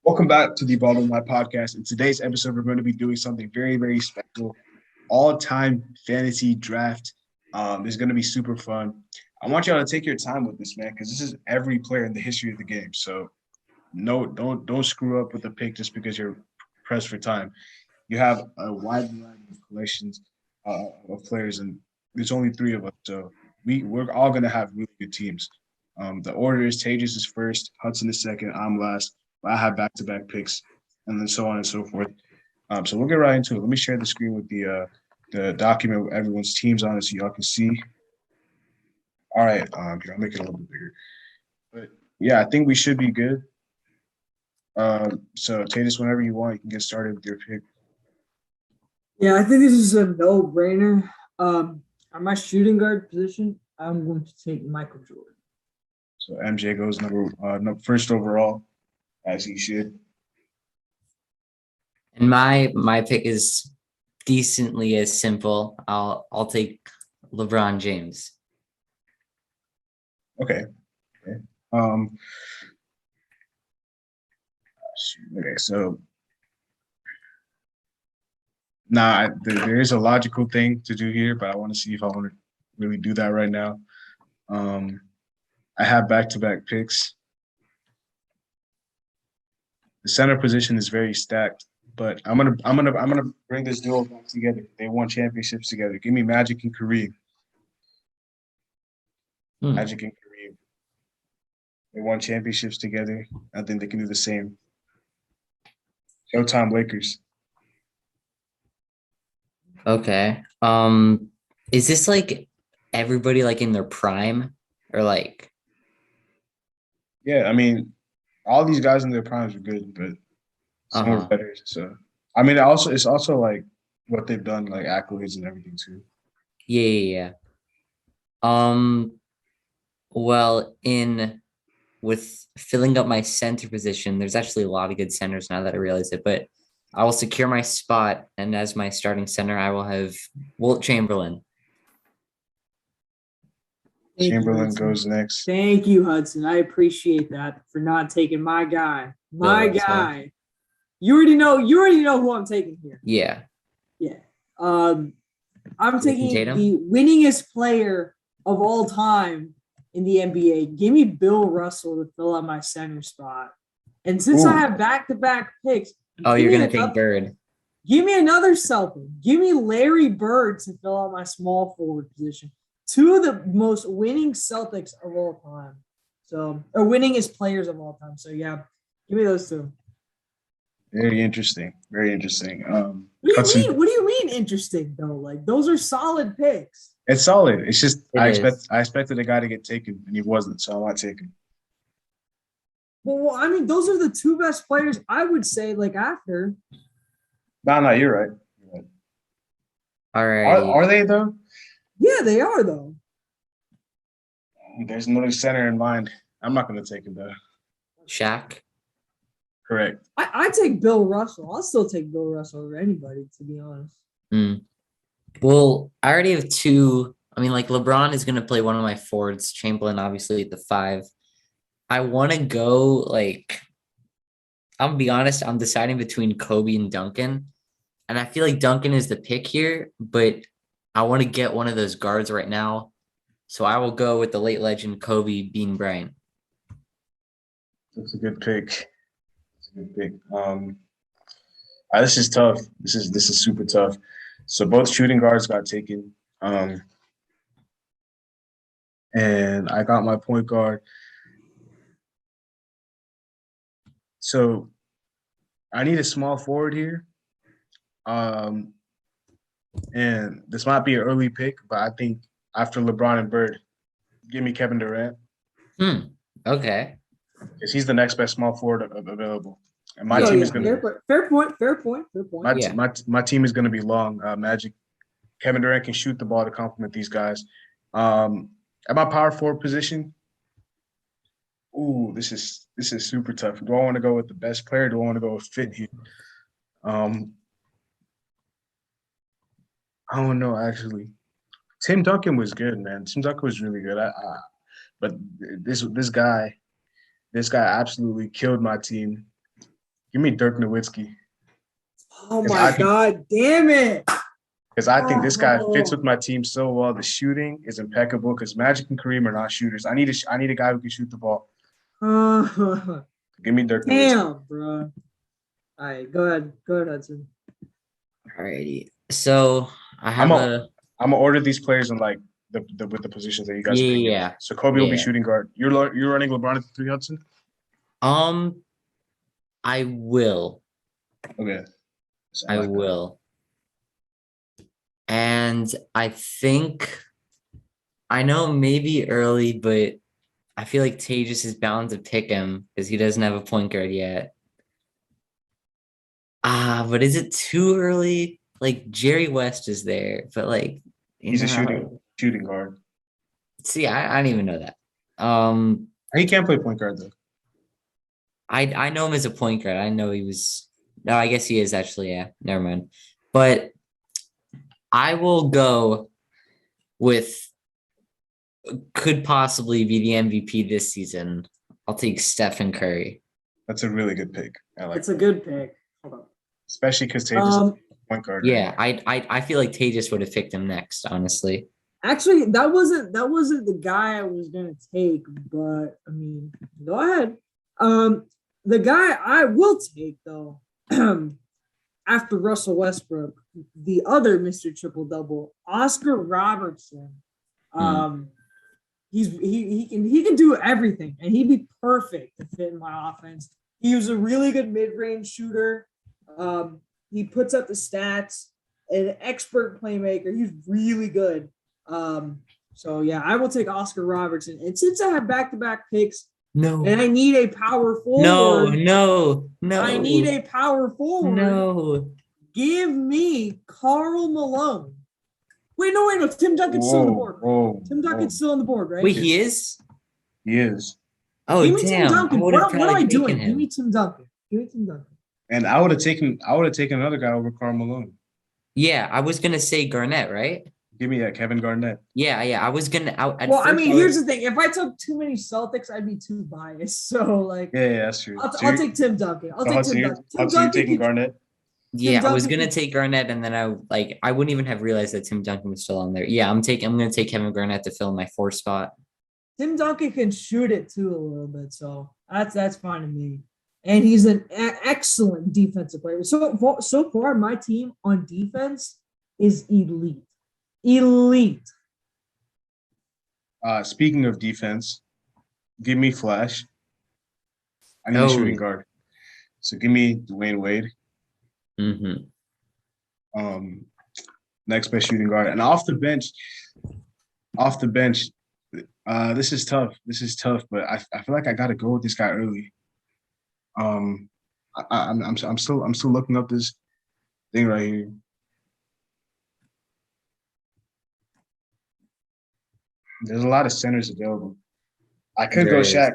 Welcome back to the Bottom My podcast. In today's episode, we're going to be doing something very, very special. All-time fantasy draft. It's going to be super fun. I want y'all to take your time with this, man, because this is every player in the history of the game. So, no, don't screw up with the pick just because you're pressed for time. You have a wide variety of collections of players, and there's only three of us, so we're all going to have really good teams. The order is Tages is first, Hudson is second, I'm last. I have back-to-back picks, and then so on and so forth. So we'll get right into it. Let me share the screen with the document with everyone's teams on it so y'all can see. All right, here, I'll make it a little bit bigger. But yeah, I think we should be good. So Tatus, whenever you want, you can get started with your pick. Yeah, I think this is a no-brainer. On my shooting guard position, I'm going to take Michael Jordan. So MJ goes first overall, as he should. And my pick is decently as simple. I'll take LeBron James. Okay. Okay, so there is a logical thing to do here, but I want to see if I want to really do that right now. I have back-to-back picks. The center position is very stacked, but I'm gonna bring this duo back together. They won championships together. Give me Magic and Kareem. Magic and Kareem. They won championships together. I think they can do the same. Showtime Lakers. Okay. Is this like everybody like in their prime or like? Yeah, I mean, all these guys in their primes are good, but some are better. So I mean, it's also like what they've done, like accolades and everything too. Yeah. Well, with filling up my center position, there's actually a lot of good centers now that I realize it, but I will secure my spot, and as my starting center, I will have Wilt Chamberlain. Chamberlain goes next. Thank you, Hudson. I appreciate that for not taking my guy. My guy. You already know who I'm taking here. Yeah. I'm taking the winningest player of all time in the NBA. Give me Bill Russell to fill out my center spot. And since I have back-to-back picks, you're gonna take Bird. Give me another Celtic. Give me Larry Bird to fill out my small forward position. Two of the most winning Celtics of all time. So, or winningest players of all time. So, yeah, give me those two. Very interesting. Very interesting. What do you mean interesting though? Like those are solid picks. It's solid. It's just I expected a guy to get taken and he wasn't, so I'm not taking. Well, I mean, those are the two best players I would say. Like after. No, you're right. All right. Are they though? Yeah, they are though. There's another center in mind. I'm not going to take him though. Shaq. Correct. I take Bill Russell. I'll still take Bill Russell over anybody, to be honest. Well, I already have two. I mean, like LeBron is going to play one of my forwards. Chamberlain, obviously, at the 5. I want to go like. I'm gonna be honest. I'm deciding between Kobe and Duncan, and I feel like Duncan is the pick here, but I want to get one of those guards right now, so I will go with the late legend Kobe Bean Bryant. That's a good pick. This is tough. This is super tough. So both shooting guards got taken. And I got my point guard. So I need a small forward here. And this might be an early pick, but I think after LeBron and Bird, give me Kevin Durant. Okay. Because he's the next best small forward available. And my team is going to fair point. My team is going to be long. Magic. Kevin Durant can shoot the ball to complement these guys. At my power forward position, this is super tough. Do I want to go with the best player? Do I want to go with fit here? I don't know actually. Tim Duncan was good, man. Tim Duncan was really good. But this guy absolutely killed my team. Give me Dirk Nowitzki. Oh my God, damn it. Because I think this guy fits with my team so well. The shooting is impeccable because Magic and Kareem are not shooters. I need a guy who can shoot the ball. Give me Dirk Nowitzki. Damn, bro. All right, go ahead. Go ahead, Hudson. Alrighty. So I'm gonna order these players in like with the positions that you guys pick. Yeah. So Kobe will be shooting guard. You're running LeBron at the 3, Hudson? I will. Okay. So I will. And I think I know maybe early, but I feel like Tejas is bound to pick him because he doesn't have a point guard yet. But is it too early? Like Jerry West is there, but like he's a shooting guard. See, I don't even know that. He can't play point guard though. I know him as a point guard. I know he was. No, I guess he is actually. Yeah, never mind. But I will go with could possibly be the MVP this season. I'll take Stephen Curry. That's a really good pick. It's a good pick. Hold on. Especially because Tejas is point guard. Yeah, I feel like Tejas would have picked him next, honestly. Actually, that wasn't the guy I was gonna take, but I mean, go ahead. The guy I will take though, after Russell Westbrook, the other Mr. Triple Double, Oscar Robertson. He can do everything, and he'd be perfect to fit in my offense. He was a really good mid-range shooter. He puts up the stats, an expert playmaker. He's really good. So yeah, I will take Oscar Robertson. And since I have back-to-back picks, and I need a power forward. No. I need a power forward. No. Give me Karl Malone. Wait, no. Tim Duncan's still on the board. Tim Duncan's still on the board, right? Wait, he is? He is. Oh, give me damn. Tim Duncan. What am I doing? Give me Tim Duncan. And I would have taken another guy over Karl Malone. Yeah, I was gonna say Garnett, right? Give me Kevin Garnett. Yeah. I was gonna. Here's the thing. If I took too many Celtics, I'd be too biased. So like, yeah, that's true. I'll take Tim Duncan. You're taking Garnett. Yeah, I was gonna take Garnett, and then I wouldn't even have realized that Tim Duncan was still on there. Yeah, I'm gonna take Kevin Garnett to fill my 4th spot. Tim Duncan can shoot it too a little bit, so that's fine to me. And he's an excellent defensive player. So far, my team on defense is elite. Speaking of defense, give me Flash. I need a shooting guard. So give me Dwayne Wade. Next best shooting guard. And off the bench, this is tough, but I feel like I gotta go with this guy early. I'm still looking up this thing right here. There's a lot of centers available. I could go Shaq.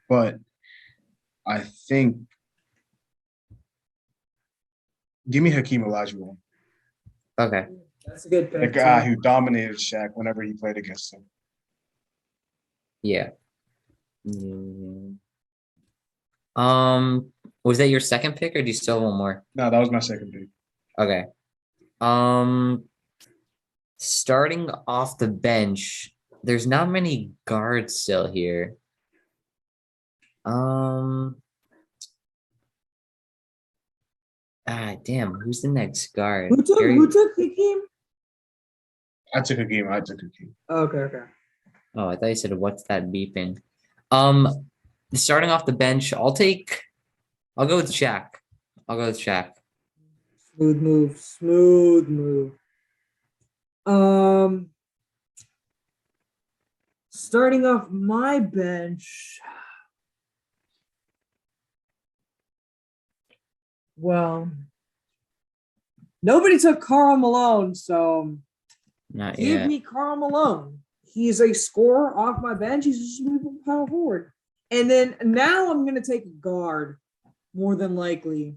But I think give me Hakeem Olajuwon. Okay. That's a good pick. The guy who dominated Shaq whenever he played against him. Yeah. Was that your second pick, or do you still have one more? No, that was my second pick. Okay. Starting off the bench, there's not many guards still here. Damn, who's the next guard? Who took Hakeem? I took Hakeem. Okay. Oh, I thought you said what's that beeping? Starting off the bench, I'll go with Shaq. Smooth move. Starting off my bench. Well, nobody took Karl Malone, so give me Karl Malone. He's a scorer off my bench. He's a smooth power forward. And then now I'm gonna take a guard, more than likely.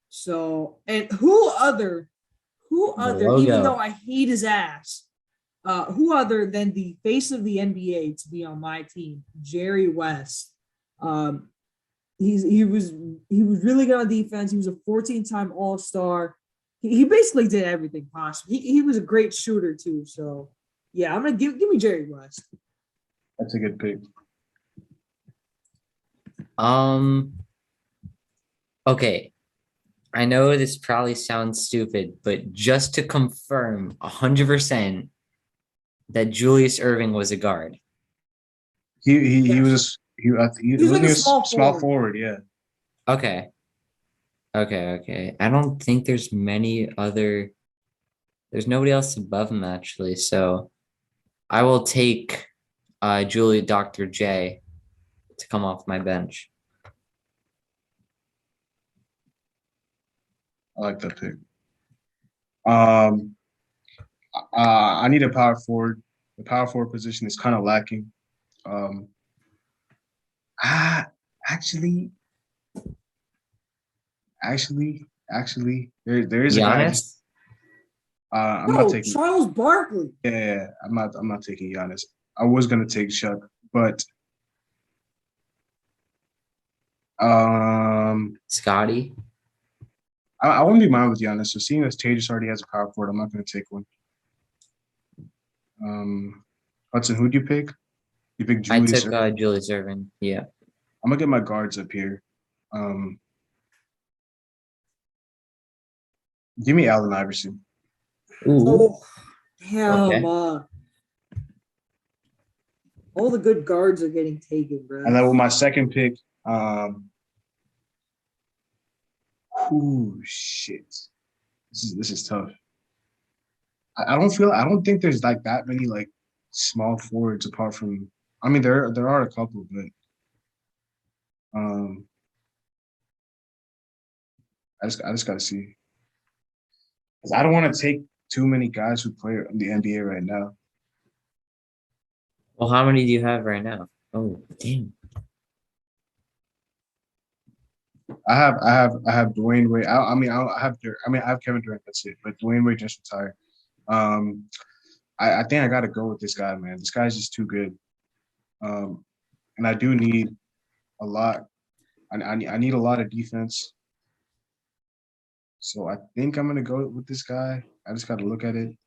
So, and who other, even though I hate his ass, who other than the face of the NBA to be on my team, Jerry West. he was really good on defense. He was a 14-time All-Star. He basically did everything possible. He was a great shooter too. So yeah, I'm gonna give me Jerry West. That's a good pick. Okay. I know this probably sounds stupid, but just to confirm 100% that Julius Irving was a guard. He was he He's like wasn't a he a small small forward. forward, yeah. Okay. Okay. I don't think there's nobody else above him actually. So I will take Dr. J to come off my bench. I like that pick. I need a power forward. The power forward position is kind of lacking. Um, ah, actually, there is a guy. Giannis? I'm not No, taking. Charles Barkley. Yeah, I'm not taking Giannis. I was gonna take Chuck, but Scotty? I wouldn't be mine with Giannis. So seeing as Tatus already has a power forward, I'm not gonna take one. Hudson, who'd you pick? You picked I Julius took Irving. Julius Irving. Yeah. I'm gonna get my guards up here. Give me Allen Iverson. Ooh. Oh, damn. Okay. All the good guards are getting taken, bro. And then with my second pick, shit. This is tough. I don't think there's like that many like small forwards apart from. I mean, there are a couple, but I just gotta see. 'Cause I don't want to take too many guys who play in the NBA right now. Well, how many do you have right now? Oh, damn. I have Dwayne Wade. I have Kevin Durant. That's it. But Dwayne Wade just retired. I think I got to go with this guy, man. This guy's just too good. And I do need a lot. I need a lot of defense. So I think I'm gonna go with this guy. I just got to look at it.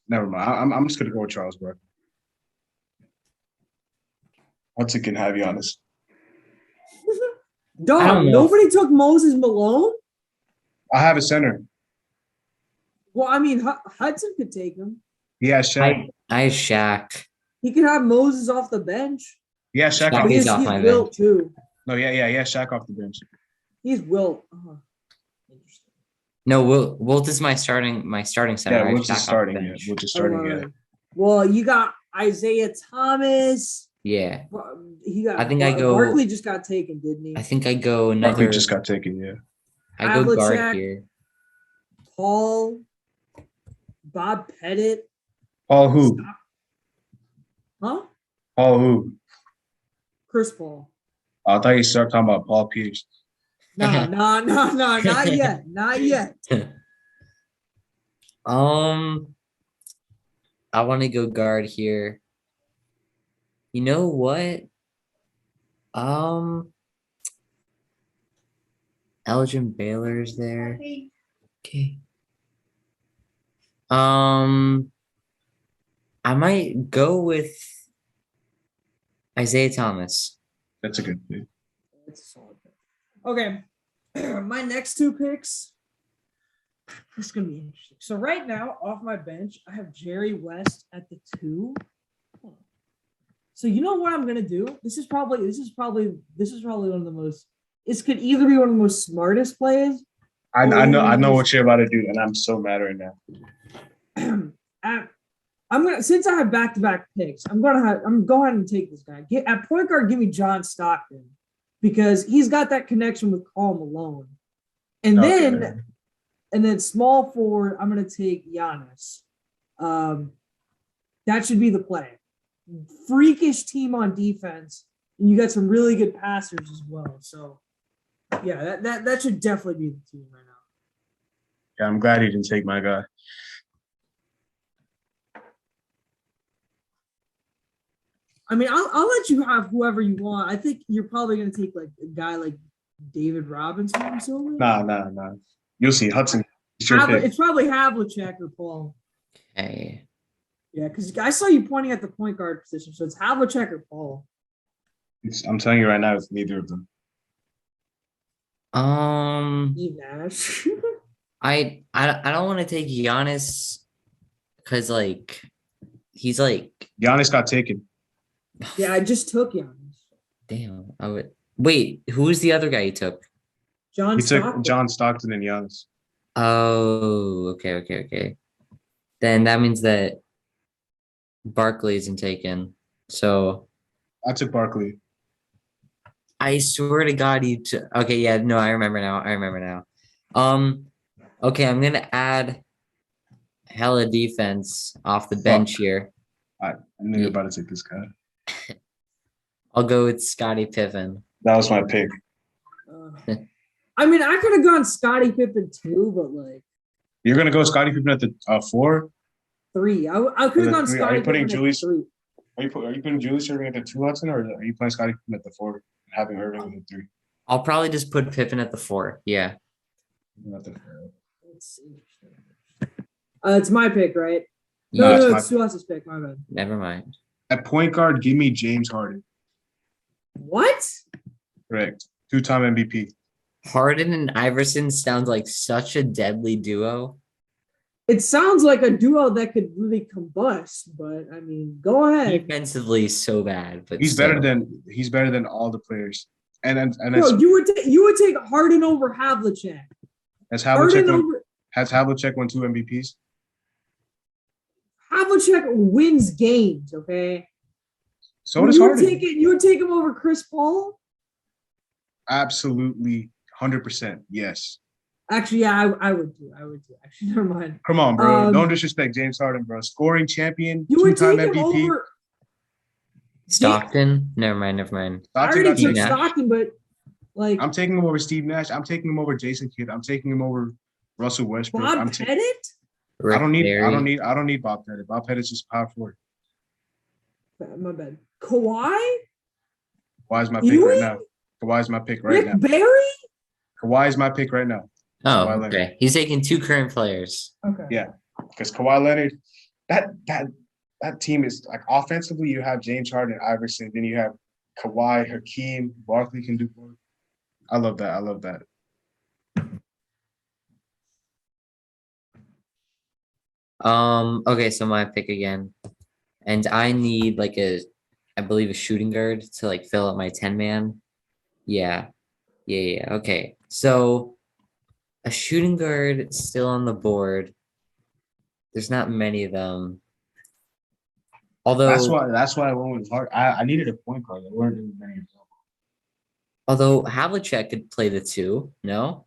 Never mind. I'm just gonna go with Charles Barkley. Hudson can have you honest. I Dog, don't know. nobody took Moses Malone? I have a center. Well, I mean, Hudson could take him. Yeah, Shaq. I have Shaq. He could have Moses off the bench. Yeah, Shaq. Shaq Off is the off He's my Wilt, bench. too. No, yeah. Shaq off the bench. He's Wilt. Interesting. No, Wilt is my starting center. Yeah, I have Wilt's Shaq just off the starting. Yeah, bench. Wilt's just starting. Yeah. Well, you got Isaiah Thomas. Yeah. He got. I think I go- Barkley just got taken, didn't he? I think I go Barkley another. just got taken. Yeah. I go guard Havlicek. here. Paul, Bob Pettit. Paul who? Huh? Paul who? Chris Paul. I thought you started talking about Paul Pierce. No, not yet. Not yet. I want to go guard here. You know what? Elgin Baylor's there. Okay. I might go with Isaiah Thomas. That's a good pick. That's a solid pick. Okay. My next two picks. This is gonna be interesting. So right now, off my bench, I have Jerry West at the 2. So you know what I'm gonna do? This is probably one of the most. This could either be one of the most smartest plays. I know what you're about to do, and I'm so mad right now. I'm gonna, since I have back-to-back picks, I'm go ahead and take this guy. At point guard, give me John Stockton because he's got that connection with Karl Malone, and then small forward, I'm gonna take Giannis. That should be the play. Freakish team on defense, and you got some really good passers as well. So, yeah, that should definitely be the team right now. Yeah, I'm glad he didn't take my guy. I mean, I'll let you have whoever you want. I think you're probably gonna take like a guy like David Robinson or something. Nah. You'll see. Hudson. It's your pick. It's probably Havlicek or Paul. Okay. Yeah, because I saw you pointing at the point guard position, so it's Havlicek or Paul. I'm telling you right now, it's neither of them. Steve Nash. I don't want to take Giannis because like he's like Giannis got taken. Yeah, I just took Giannis. damn. I would wait. Who was the other guy you took? John He Stockton. took John Stockton and Giannis. Oh, okay. Then that means that Barkley isn't taken. So I took Barkley. I swear to God, okay, yeah, no, I remember now. Okay, I'm gonna add hella defense off the bench here. I knew you were about to take this guy. I'll go with Scottie Pippen. That was my pick. I mean, I could have gone Scottie Pippen too, but like You're gonna go Scottie Pippen at the 4? 3. I could have gone Three. Scottie Are you putting Pippen Julius? at 3. Are you putting Julius Irving at the 2, Hudson, or are you playing Scottie Pippen at the 4 and having Irving at the 3? I'll probably just put Pippen at the 4. Yeah. It's interesting. It's my pick, right? No, No, it's it's Suas's pick. My bad. Never mind. At point guard, give me James Harden. What? Correct. 2-time MVP. Harden and Iverson sounds like such a deadly duo. It sounds like a duo that could really combust, but I mean, go ahead. Defensively, so bad, but He's still. better than all the players. And Bro, you would take Harden over Havlicek. has Harden Havlicek won 2 MVPs? Havlicek wins games, okay? So does Harden. You would take him over Chris Paul? Absolutely, 100%. Yes. Actually, yeah, I would do. Actually, never mind. Come on, bro. Don't disrespect James Harden, bro. Scoring champion, You would 2-time take him MVP. over Stockton? Never mind. I already Stockton, took Stockton, but like I'm taking him over Steve Nash. I'm taking him over Jason Kidd. I'm taking him over Russell Westbrook. Bob Pettit? Rick I don't need Barry. Bob Pettit. Bob Pettit's just power forward. My bad. Kawhi? Kawhi's my pick right now. Kawhi's my pick right now. Rick Barry? Kawhi's my pick right now. Oh, Kawhi Leonard. okay. He's taking 2 current players. Okay. Yeah, because Kawhi Leonard, that team is like offensively. You have James Harden, Iverson, then you have Kawhi, Hakeem, Barkley can do more. I love that. Okay, so my pick again. And I need like I believe a shooting guard to like fill up my 10-man. Yeah. Okay. So a shooting guard still on the board. There's not many of them. Although that's why I went with Hart. I needed a point guard. There weren't many of them. although Havlicek could play the 2, no?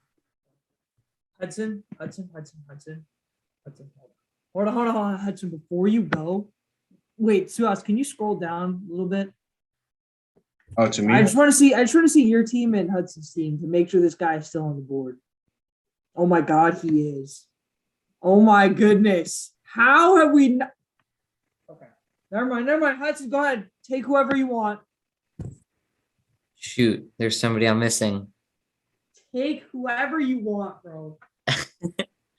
Hudson. Hold on, Hudson. Before you go, wait, Suas, can you scroll down a little bit? Oh, to me, I just want to see your team and Hudson's team to make sure this guy is still on the board. Oh my God, he is. Oh my goodness. How have we not? Okay. Never mind. Hudson, go ahead. Take whoever you want. Shoot, there's somebody I'm missing. Take whoever you want, bro.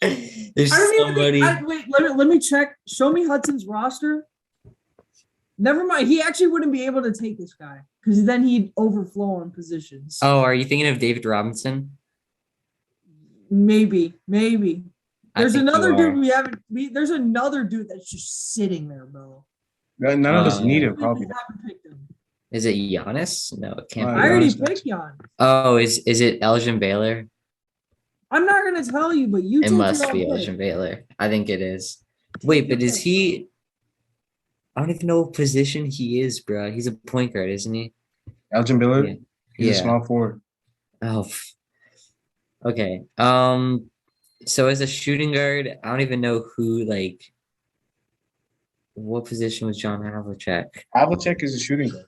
There's I don't somebody. even think, wait, let me check. Show me Hudson's roster. Never mind. He actually wouldn't be able to take this guy because then he'd overflow on positions. Oh, are you thinking of David Robinson? Maybe. There's another dude there's another dude that's just sitting there, bro. none of us need him. Probably. Haven't picked him. Is it Giannis? No, it can't I be. I already Giannis. picked Giannis. Oh, is it Elgin Baylor? I'm not gonna tell you, but you. It must be Elgin Baylor. I think it is. Wait, but is he? I don't even know what position he is, bro. He's a point guard, isn't he? Elgin Baylor. Yeah. He's a small forward. Oh. Okay. So as a shooting guard, I don't even know who like. What position was John Havlicek? Havlicek is a shooting guard.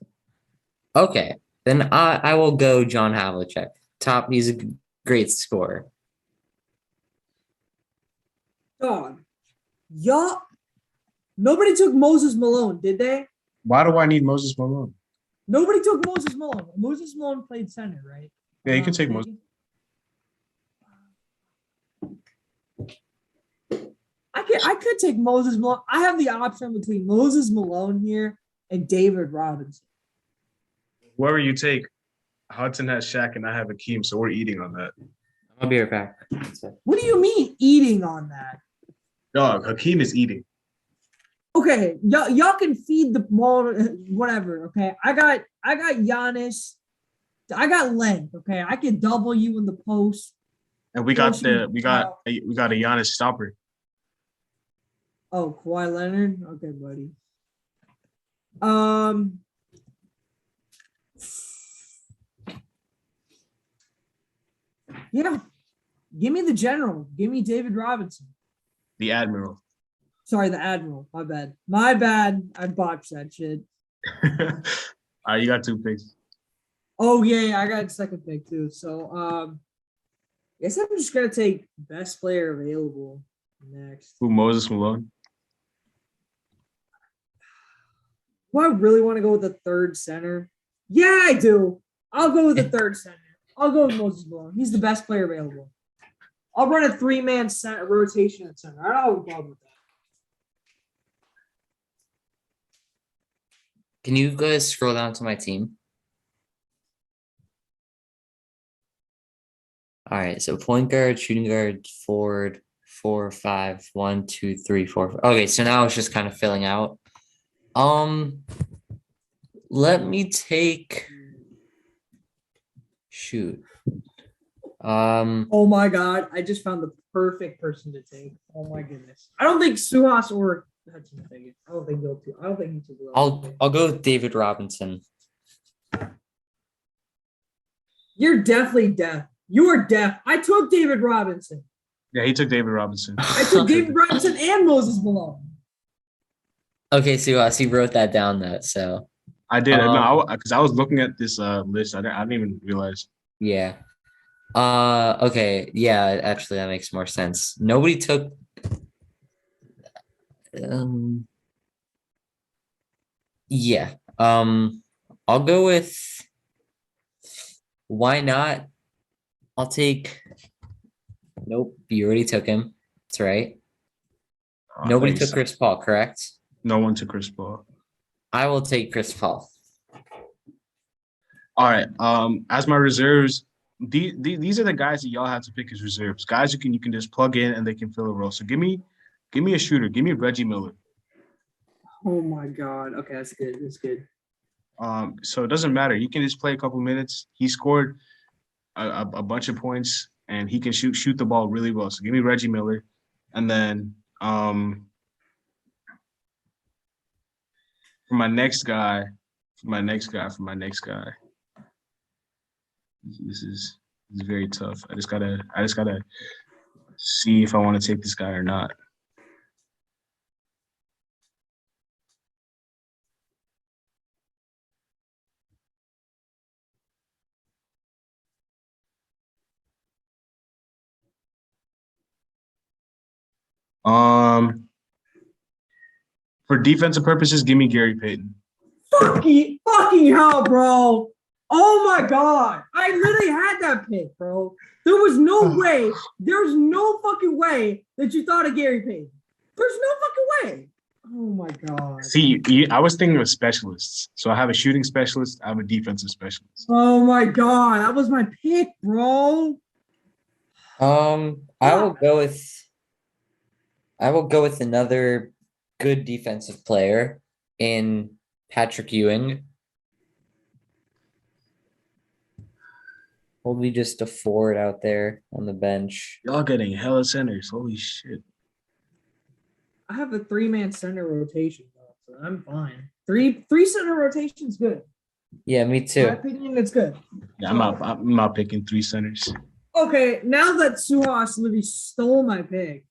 Okay, then I will go John Havlicek. He's a great scorer. Dog. Y'all. Nobody took Moses Malone, did they? Why do I need Moses Malone? Nobody took Moses Malone. Moses Malone played center, right? Yeah, you can take Moses. I could take Moses Malone. I have the option between Moses Malone here and David Robinson. Whoever you take, Hudson has Shaq and I have Akeem, so we're eating on that. I'll be right back. What do you mean eating on that? Dog, Hakeem is eating. Okay, y'all can feed the ball, whatever. Okay, I got Giannis. I got length. Okay, I can double you in the post. And we got a Giannis stopper. Oh, Kawhi Leonard. Okay, buddy. Yeah. Give me the general. Give me David Robinson. The Admiral. Sorry, the Admiral. My bad. My bad. I botched that shit. All right, you got 2 picks. Oh, yeah, I got a second pick too. So I guess I'm just gonna take best player available next. Who, Moses Malone? Do I really want to go with the third center? Yeah, I do. I'll go with the third center. I'll go with Moses Malone. He's the best player available. I'll run a 3-man center rotation at center. I don't have a problem with that. Can you guys scroll down to my team? All right, so point guard, shooting guard, forward, 4, 5, 1, 2, 3, 4. Okay, so now it's just kind of filling out. Let me take. Shoot. Oh my God! I just found the perfect person to take. Oh my goodness! I don't think Suhas or Hudson take it. I don't think they'll. I don't think he took it. I'll go with David Robinson. You're definitely deaf. You are deaf. I took David Robinson. Yeah, he took David Robinson. I took David Robinson and Moses Malone. Okay, Suhas, he wrote that down. That so. I did. No, because I was looking at this list. I didn't even realize. Yeah. Okay. Yeah. Actually, that makes more sense. Nobody took. Yeah. I'll go with. Why not? I'll take. Nope. You already took him. That's right. Nobody took Chris Paul, correct? No one took Chris Paul. I will take Chris Paul. All right. As my reserves, these are the guys that y'all have to pick as reserves. Guys you can just plug in and they can fill a role. So give me a shooter. Give me Reggie Miller. Oh my God. Okay, that's good. That's good. So it doesn't matter. He can just play a couple minutes. He scored a bunch of points and he can shoot the ball really well. So give me Reggie Miller, and then for my next guy. This is very tough. I just gotta see if I want to take this guy or not. For defensive purposes, give me Gary Payton. Fucking hell, bro. Oh my God. I literally had that pick, bro. There was no way. There's no fucking way that you thought of Gary Payton. There's no fucking way. Oh my God. See, I was thinking of specialists. So I have a shooting specialist. I have a defensive specialist. Oh my God. That was my pick, bro. I will go with another good defensive player in Patrick Ewing. Probably just a forward out there on the bench. Y'all getting hella centers. Holy shit. I have a 3-man center rotation, though, so I'm fine. Three center rotation's good. Yeah, me too. In my opinion, it's good. Yeah, I'm not picking 3 centers. Okay, now that Suhas literally stole my pick,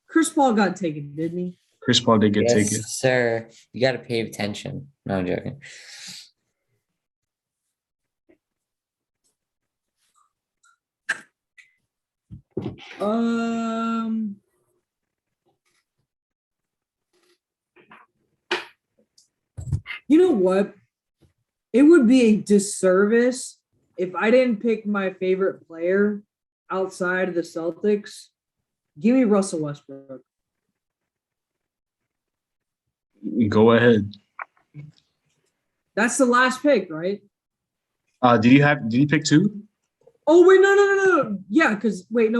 Chris Paul got taken, didn't he? Chris Paul did get taken. Yes, sir. You got to pay attention. No, I'm joking. You know what? It would be a disservice if I didn't pick my favorite player outside of the Celtics. Give me Russell Westbrook. Go ahead. That's the last pick, right? Did you pick 2? Oh, wait, no. Yeah, because, wait.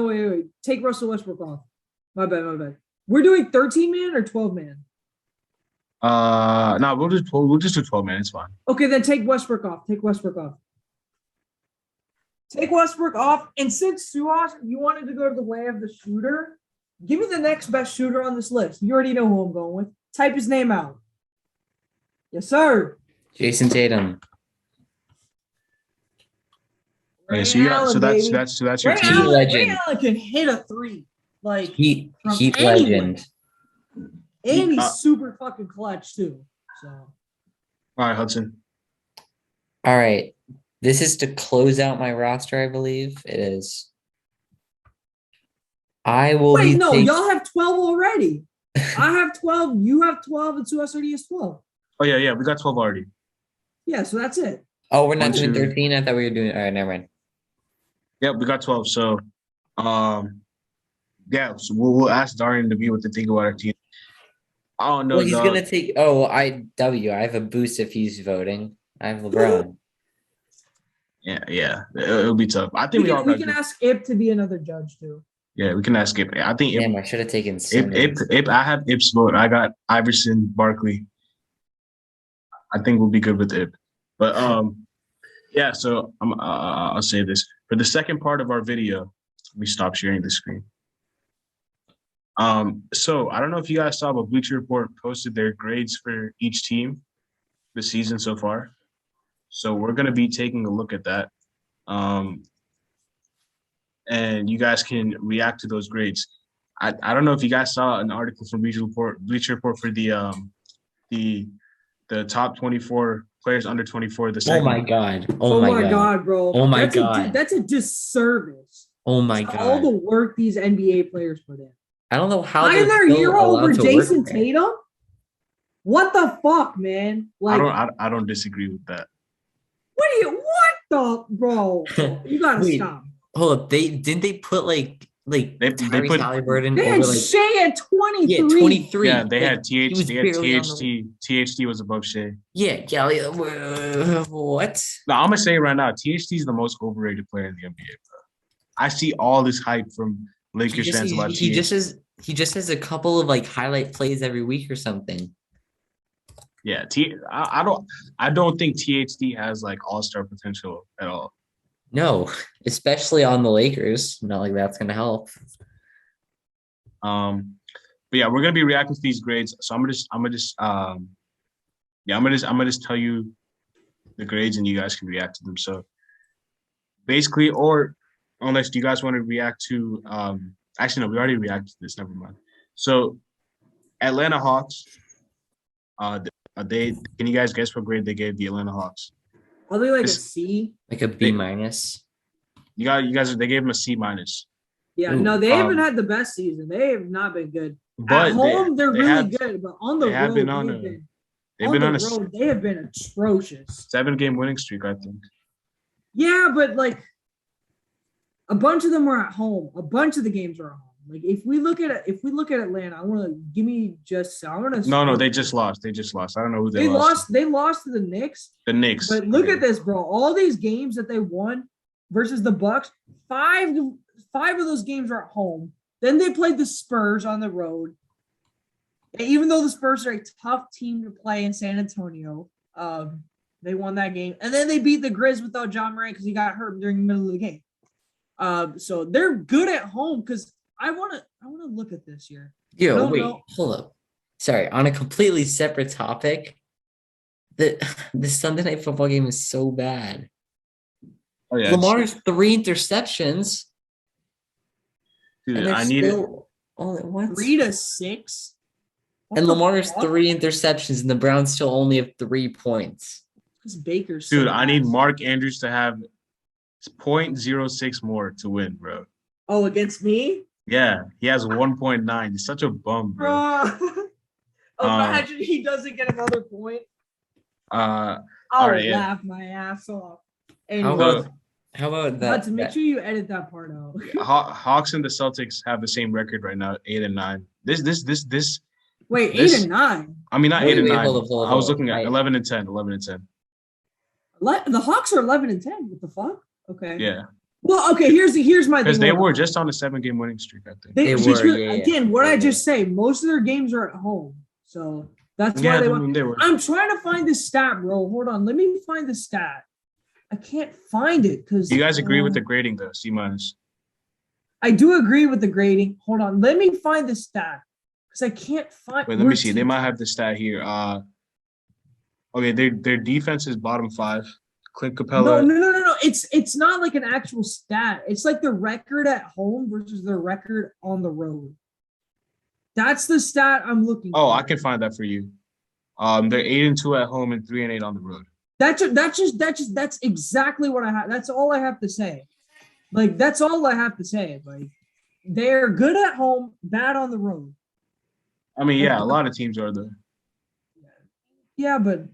Take Russell Westbrook off. My bad. We're doing 13-man or 12-man? No, we'll just do 12, man. It's fine. Okay, then take Westbrook off. Take Westbrook off. And since Suhas, you wanted to go to the way of the shooter, give me the next best shooter on this list. You already know who I'm going with. Type his name out. Yes, sir. Jason Tatum. Okay, so that's your Ray team. Allen, Legend. Ray Allen can hit a 3. Like Heat from legend. anywhere. And he's super fucking clutch too. So All right, Hudson. All right. This is to close out my roster, I believe. It is. I will wait, no, y'all have 12 already. I have 12, you have 12, and Suhas already has 12. Oh yeah, we got 12 already. Yeah, so that's it. Oh, we're not 1, doing 2. 13? I thought we were doing all right, never mind. Yep, we got 12. So, yeah, so we'll ask Darian to be what to think about our team. I don't know. Well, he's gonna take. Oh, I have a boost if he's voting. I have LeBron. Yeah, it'll be tough. I think we can ask Ip to be another judge too. Yeah, we can ask Ip. I think Damn, I should have taken Simmons. Ip. I have Ip's vote. I got Iverson, Barkley. I think we'll be good with Ip. But yeah. So I'll say this for the second part of our video. Let me stop sharing the screen. So I don't know if you guys saw, but Bleacher Report posted their grades for each team this season so far. So we're going to be taking a look at that. And you guys can react to those grades. I don't know if you guys saw an article from Bleacher Report for the top 24 players under 24. Oh my god! Oh my god, bro! Oh my god! That's a disservice. Oh my god! All the work these NBA players put in. I don't know how Tyler Hero over Jason Tatum. What the fuck, man? Like, I don't disagree with that. What the bro? You gotta stop. Hold up, they put like Tyrese Halliburton. They had Shea at 23. Yeah, 23. Yeah, they had THT. THT was above Shea. Yeah. What? No, I'm gonna say right now, THT is the most overrated player in the NBA, bro. I see all this hype from Lakers fans about THT. He just has a couple of like highlight plays every week or something. Yeah, I don't think THT has like all-star potential at all. No, especially on the Lakers. Not like that's gonna help. But yeah, we're gonna be reacting to these grades. So I'm gonna just tell you the grades and you guys can react to them. So basically, or unless you guys want to react to actually no, we already reacted to this, never mind. So Atlanta Hawks, can you guys guess what grade they gave the Atlanta Hawks? Probably like a C. Like a B minus. You guys, they gave them a C minus. Yeah, no, they haven't had the best season. They have not been good. But at home, they're really good, but on the road, they have been atrocious. 7-game winning streak, I think. Yeah, but like a bunch of them were at home. A bunch of the games were at home. Like if we look at Atlanta, I want to give me just. I want to. No, they just lost. I don't know who they lost. They lost to the Knicks. The Knicks. But look at this, bro. All these games that they won versus the Bucks, five of those games are at home. Then they played the Spurs on the road. And even though the Spurs are a tough team to play in San Antonio, they won that game. And then they beat the Grizz without John Morant because he got hurt during the middle of the game. So they're good at home because I want to look at this year. Yo, wait, hold up. Sorry, on a completely separate topic, the Sunday Night Football game is so bad. Oh yeah, Lamar's 3 interceptions. Dude, I need it. Only 3-6. And Lamar's 3 interceptions, and the Browns still only have 3 points. Because Baker's. Dude, I need Mark Andrews to have 0.06 more to win, bro. Oh, against me? Yeah, he has 1.9. He's such a bum, bro. Imagine he doesn't get another point. All I'll right, yeah. laugh my ass off. How Anyway, about how about that? Hudson, make sure you edit that part out. Hawks and the Celtics have the same record right now, 8-9. This. Wait, 8-9. I mean, not Wait, 8-9. hold I was on. looking at 11-10. 11-10. The Hawks are 11-10. What the fuck? Okay. Yeah. Well, okay. Here's my thing. Because they were just on a 7-game winning streak, I think. They were, yeah. Again, what They I were. just say, most of their games are at home, so that's why they won. They were. I'm trying to find the stat, bro. Hold on, let me find the stat. I can't find it because You guys agree with the grading though, C-? I do agree with the grading. Hold on, let me find the stat because I can't find. Wait, let me see. They might have the stat here. Okay, their defense is bottom 5. Clint Capella. No. It's not like an actual stat. It's like the record at home versus the record on the road. That's the stat I'm looking for. Oh, I can find that for you. They're 8-2 at home and 3-8 on the road. That's exactly what I have. That's all I have to say. Like, that's all I have to say. Like, they're good at home, bad on the road. I mean, yeah, a lot of teams are there. Yeah, but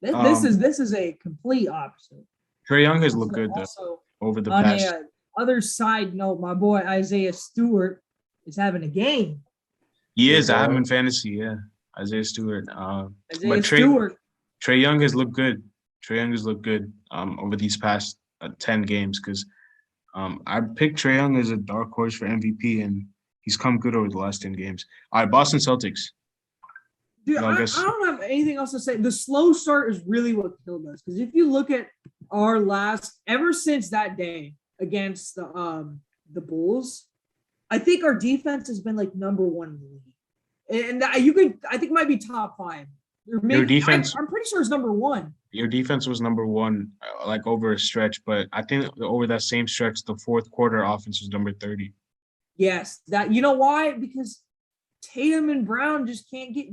this is a complete opposite. Trae Young has looked good Also, though over the on past. a other side note, my boy Isaiah Stewart is having a game. He is. I have him in fantasy. Yeah, Isaiah Stewart. Isaiah Stewart. Trae Young has looked good. Over these past 10 games because I picked Trae Young as a dark horse for MVP and he's come good over the last 10 games. All right, Boston Celtics. Dude, I don't have anything else to say. The slow start is really what killed us. Because if you look at our ever since that day against the Bulls, I think our defense has been like number 1 in the league. And I think it might be top 5. Or maybe, Your defense, I'm pretty sure it's number 1. Your defense was number 1, like over a stretch, but I think over that same stretch, the fourth quarter offense was number 30. Yes, that you know why? Because Tatum and Brown just can't get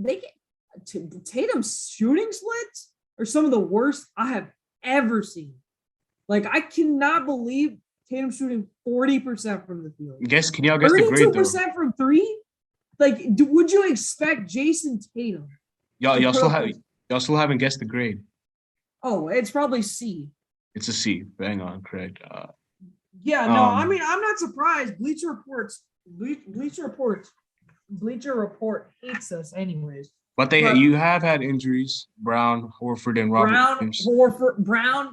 Tatum's shooting splits are some of the worst I have ever seen. Like, I cannot believe Tatum shooting 40% from the field. Can y'all guess the grade though? 32% from 3? Like, would you expect Jason Tatum? Y'all still haven't guessed the grade. Oh, it's probably C. It's a C. Bang on, Craig. Yeah, no, I mean, I'm not surprised. Bleacher Report hates us anyways. But you have had injuries. Brown, Horford, and Robert Williams.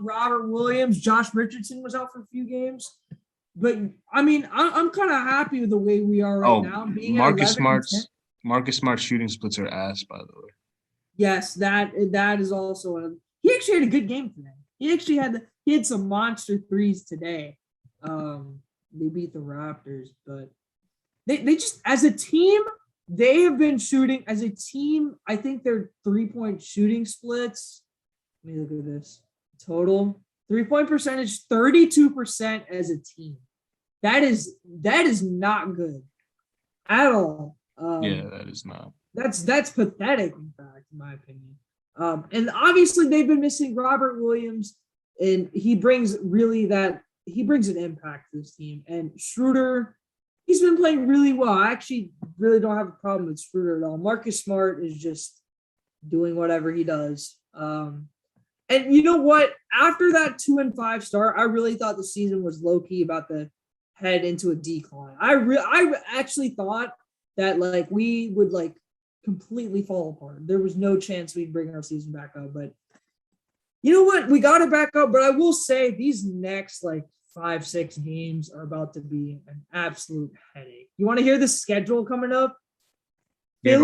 Robert Williams, Josh Richardson was out for a few games. But I mean, I'm kind of happy with the way we are right now. Being Marcus Smart's shooting splits are ass, by the way. Yes, that is also he actually had a good game today. He had some monster threes today. They beat the Raptors, but they just as a team. They have been shooting as a team. I think their 3-point shooting splits. Let me look at this. Total 3-point percentage, 32% as a team. That is not good at all. Yeah, that is not. That's pathetic, in fact, in my opinion. And obviously they've been missing Robert Williams, and he brings an impact to this team. And Schroeder, he's been playing really well. I actually really don't have a problem with Schroeder at all. Marcus Smart is just doing whatever he does. And you know what? After that 2-5 start, I really thought the season was low-key about to head into a decline. I actually thought that like we would like completely fall apart. There was no chance we'd bring our season back up. But you know what? We got it back up. But I will say these next like 5-6 games are about to be an absolute headache. You want to hear the schedule coming up? Yeah,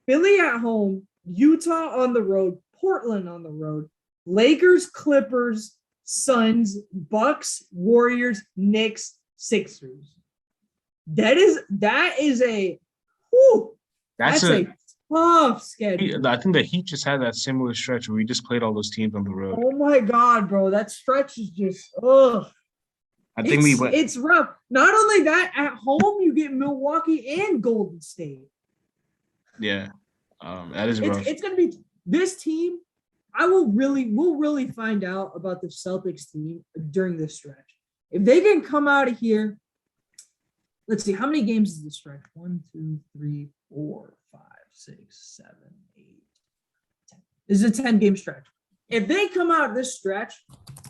Philly at home, Utah on the road, Portland on the road, Lakers, Clippers, Suns, Bucks, Warriors, Knicks, Sixers. That's a tough schedule. I think the Heat just had that similar stretch where we just played all those teams on the road. Oh my God, bro. That stretch is just it's rough. Not only that, at home you get Milwaukee and Golden State. Yeah. That is rough. It's gonna be this team. We'll really find out about the Celtics team during this stretch. If they can come out of here, let's see, how many games is this stretch? 1, 2, 3, 4, 5, 6, 7, 8, 10. This is a 10-game stretch. If they come out of this stretch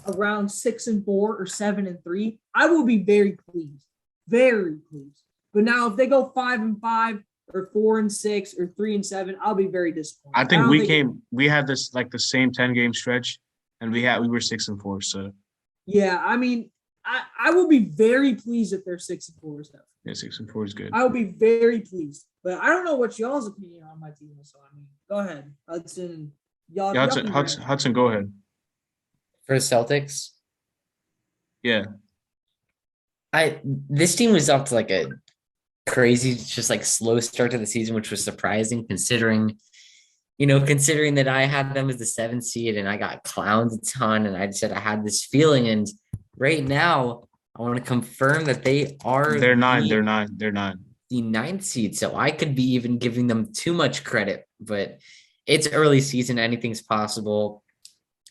around 6-4 or 7-3, I will be very pleased. Very pleased. But now if they go 5-5 or 4-6 or 3-7, I'll be very disappointed. I think we had this like the same 10-game stretch, and we were 6-4. So yeah, I mean, I will be very pleased if they're 6-4 stuff. Yeah, 6-4 is good. I will be very pleased. But I don't know what y'all's opinion on my team is. So I mean, go ahead, Hudson. Hudson, go ahead. For the Celtics, yeah. This team was off to like a crazy, just like slow start to the season, which was surprising considering that I had them as the 7th seed and I got clowned a ton, and I said I had this feeling. And right now, I want to confirm that they're 9. They're 9. The 9th seed, so I could be even giving them too much credit, but it's early season. Anything's possible.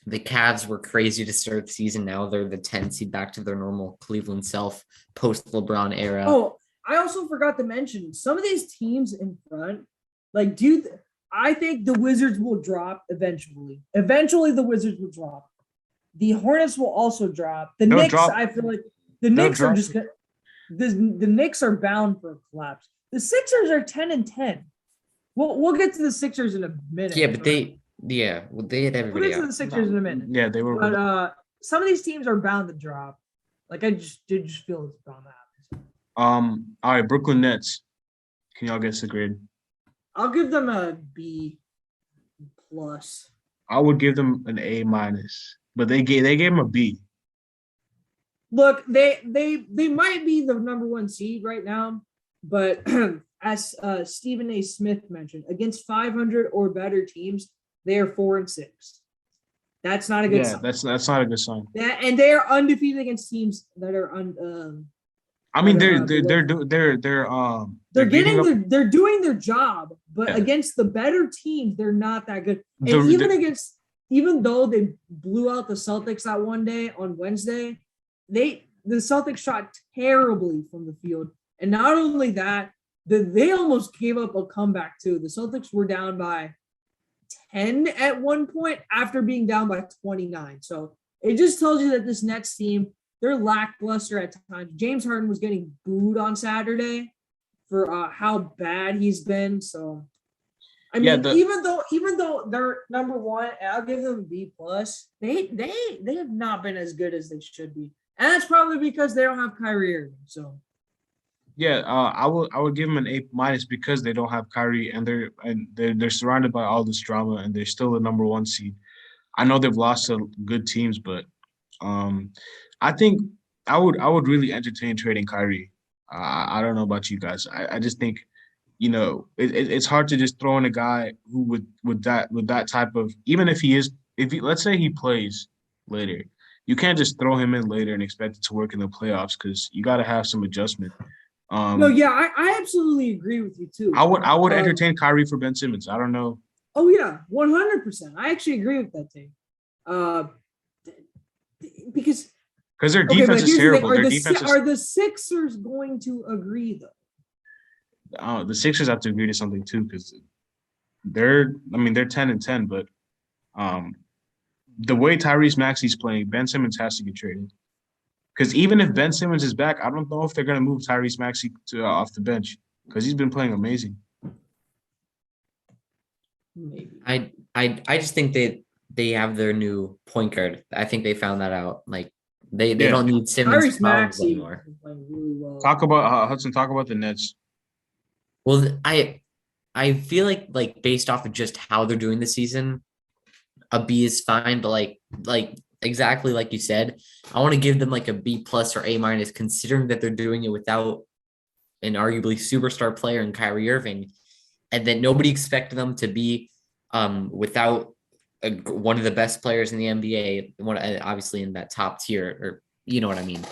The Cavs were crazy to start the season. Now they're the 10th seed, back to their normal Cleveland self post LeBron era. Oh, I also forgot to mention some of these teams in front. Like, I think the Wizards will drop eventually. Eventually, the Wizards will drop. The Hornets will also drop. The Knicks, I feel like the Knicks are just the Knicks are bound for a collapse. The Sixers are 10-10. We'll get to the Sixers in a minute. Yeah, but they had everybody. We'll get to the Sixers in a minute. Yeah, they were. But some of these teams are bound to drop. Like I just feel it's bound to happen. All right, Brooklyn Nets. Can y'all guess the grade? I'll give them a B plus. I would give them an A minus, but they gave them a B. Look, they might be the number 1 seed right now, but as Stephen A. Smith mentioned, against 500 or better teams, they are 4-6. That's not a good sign. That's not a good sign. And they are undefeated against teams that are I mean, they're doing their job, but against the better teams, they're not that good. And even though they blew out the Celtics that one day on Wednesday, the Celtics shot terribly from the field. And not only that, they almost gave up a comeback too. The Celtics were down by 10 at one point after being down by 29. So it just tells you that this Nets team, they're lackluster at times. James Harden was getting booed on Saturday for how bad he's been. So, I mean, even though they're number 1, I'll give them a B plus. They have not been as good as they should be, and that's probably because they don't have Kyrie Irving. So, yeah, I would give them an A minus because they don't have Kyrie, and they're surrounded by all this drama, and they're still the number 1 seed. I know they've lost to good teams, but I think I would really entertain trading Kyrie. I don't know about you guys. I just think, it's hard to just throw in a guy who with that type of, even if let's say he plays later, you can't just throw him in later and expect it to work in the playoffs because you got to have some adjustment. I absolutely agree with you too. I would entertain Kyrie for Ben Simmons. I don't know. Oh yeah, 100%. I actually agree with that take. Because their defense is terrible. Are the Sixers going to agree though? The Sixers have to agree to something too because they're 10-10, but the way Tyrese Maxey's playing, Ben Simmons has to get traded. Because even if Ben Simmons is back, I don't know if they're going to move Tyrese Maxey off the bench because he's been playing amazing. Maybe. I just think they have their new point guard. I think they found that out. Like they don't need Simmons anymore. Really well. Talk about Hudson. Talk about the Nets. Well, I feel like based off of just how they're doing the season, a B is fine. But like exactly like you said, I want to give them like a B plus or A minus, considering that they're doing it without an arguably superstar player in Kyrie Irving, and that nobody expected them to be without one of the best players in the NBA, obviously in that top tier, or you know what I mean.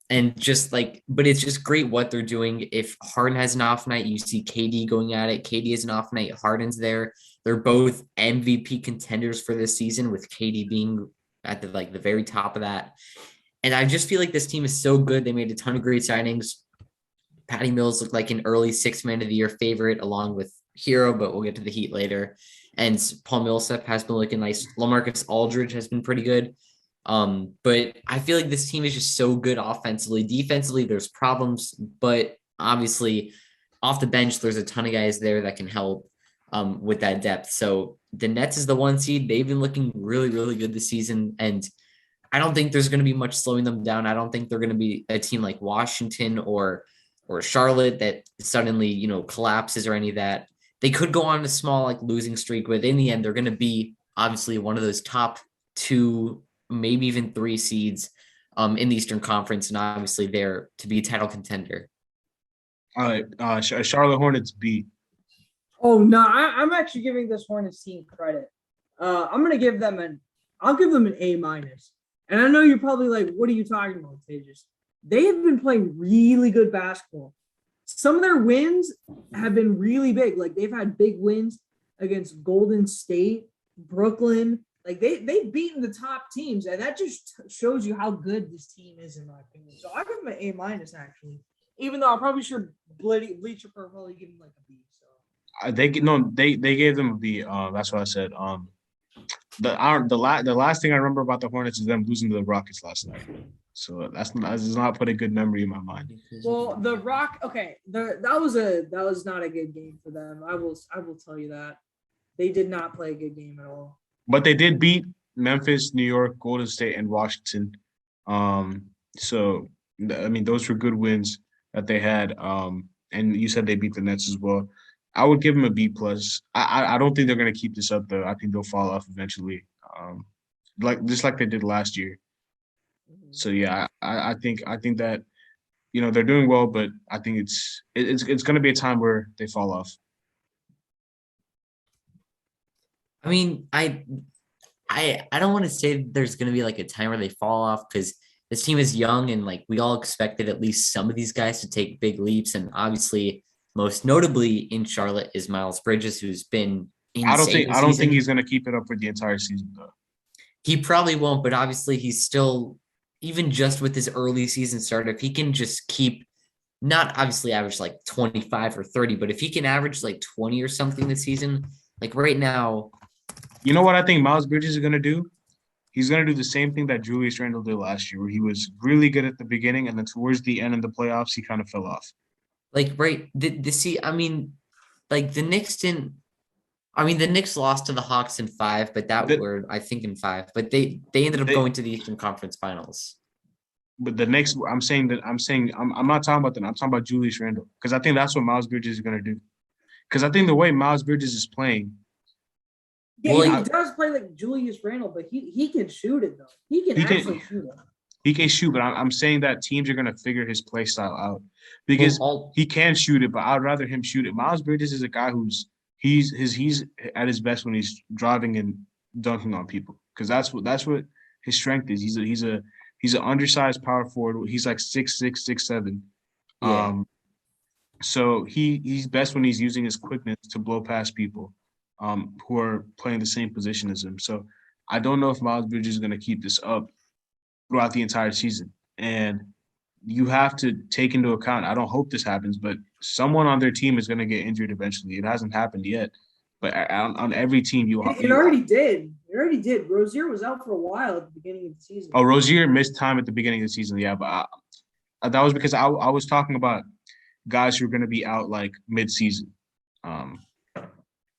And just but it's just great what they're doing. If Harden has an off night, you see KD going at it. KD has an off night, Harden's there. They're both MVP contenders for this season, with KD being at the very top of that. And I just feel like this team is so good. They made a ton of great signings. Patty Mills looked like an early 6th man of the year favorite along with Hero, but we'll get to the Heat later. and Paul Millsap has been looking nice. LaMarcus Aldridge has been pretty good. But I feel like this team is just so good offensively. Defensively, there's problems, but obviously off the bench, there's a ton of guys there that can help with that depth. So the Nets is the 1 seed. They've been looking really, really good this season. And I don't think there's going to be much slowing them down. I don't think they're going to be a team like Washington or Charlotte that suddenly, collapses or any of that. They could go on a small like losing streak, but in the end, they're going to be obviously one of those top 2, maybe even 3 seeds in the Eastern Conference, and obviously there to be a title contender. All right, Charlotte Hornets beat. Oh no, I'm actually giving this Hornets team credit. I'm gonna give them I'll give them an A minus. And I know you're probably like, what are you talking about, Tejas? They have been playing really good basketball. Some of their wins have been really big. Like they've had big wins against Golden State, Brooklyn. Like they've beaten the top teams, and that just shows you how good this team is, in my opinion. So I give them an A minus actually, even though I'm probably sure Bleacher Report probably give them like a B. So They gave them a B. That's what I said. The last thing I remember about the Hornets is them losing to the Rockets last night. So that does not put a good memory in my mind. Well, that was not a good game for them. I will tell you that. They did not play a good game at all. But they did beat Memphis, New York, Golden State, and Washington. So I mean, those were good wins that they had. And you said they beat the Nets as well. I would give them a B plus. I don't think they're going to keep this up though. I think they'll fall off eventually, like they did last year. So yeah, I think that they're doing well, but I think it's going to be a time where they fall off. I mean, I don't want to say there's going to be like a time where they fall off because this team is young and like we all expected at least some of these guys to take big leaps, and obviously. Most notably in Charlotte is Miles Bridges, who's been insane. I don't think he's going to keep it up for the entire season, though. He probably won't, but obviously he's still, even just with his early season start, if he can just keep, not obviously average like 25 or 30, but if he can average like 20 or something this season, like right now. You know what I think Miles Bridges is going to do? He's going to do the same thing that Julius Randle did last year, where he was really good at the beginning, and then towards the end of the playoffs, he kind of fell off. Like, right, I mean, like the Knicks didn't. I mean, the Knicks lost to the Hawks in 5, but were I think in 5. But they ended up going to the Eastern Conference Finals. But the Knicks, I'm not talking about them. I'm talking about Julius Randle because I think that's what Miles Bridges is going to do. Because I think the way Miles Bridges is playing. Yeah, he does play like Julius Randle, but he can shoot it though. He can actually shoot it. He can shoot, but I'm saying that teams are going to figure his play style out because he can shoot it, but I'd rather him shoot it. Miles Bridges is a guy he's at his best when he's driving and dunking on people because that's what his strength is. He's an undersized power forward. He's like 6'6", 6'7". Yeah. So he's best when he's using his quickness to blow past people who are playing the same position as him. So I don't know if Miles Bridges is going to keep this up throughout the entire season. And you have to take into account, I don't hope this happens, but someone on their team is going to get injured eventually. It hasn't happened yet. But on every team, It already did. It already did. Rozier was out for a while at the beginning of the season. Oh, Rozier missed time at the beginning of the season. Yeah, but that was because I was talking about guys who are going to be out like mid-season.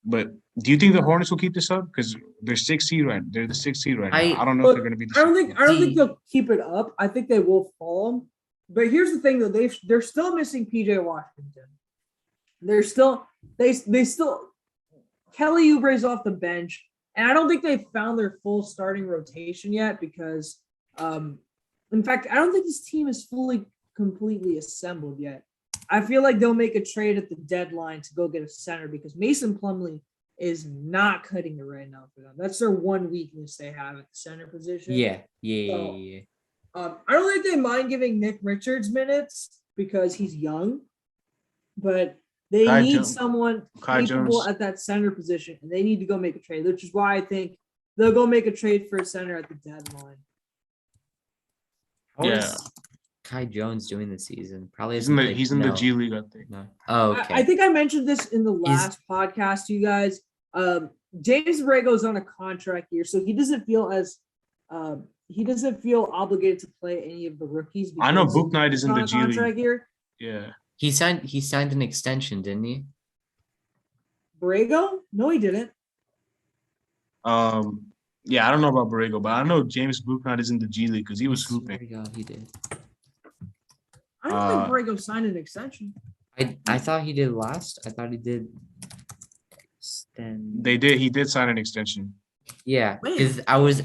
But do you think the Hornets will keep this up? Because they're the 6th seed right now. I don't know if they're going to be the 6th. I don't think they'll keep it up. I think they will fall. But here's the thing, though. They're still missing PJ Washington. They're still Kelly Oubre's off the bench, and I don't think they've found their full starting rotation yet because, in fact, I don't think this team is completely assembled yet. I feel like they'll make a trade at the deadline to go get a center because Mason Plumlee is not cutting it right now for them. That's their one weakness they have at the center position. Yeah. I don't think they mind giving Nick Richards minutes because he's young, but they need someone capable at that center position, and they need to go make a trade, which is why I think they'll go make a trade for a center at the deadline. Yeah. Kai Jones doing this season? Probably he's in the G League, I think. No. Oh, okay. I think I mentioned this in the last podcast to you guys. James Borrego's on a contract here, so he doesn't feel obligated to play any of the rookies. I know because Book Knight is he's in on the a G League. contract here. Yeah. He signed an extension, didn't he? Borrego? No, he didn't. Yeah, I don't know about Borrego, but I know James Book Knight is in the G League because he was Swear hooping. to God, he did. I don't think Borrego signed an extension. I thought he did last. I thought he did extend. He did sign an extension. Yeah, When? because I was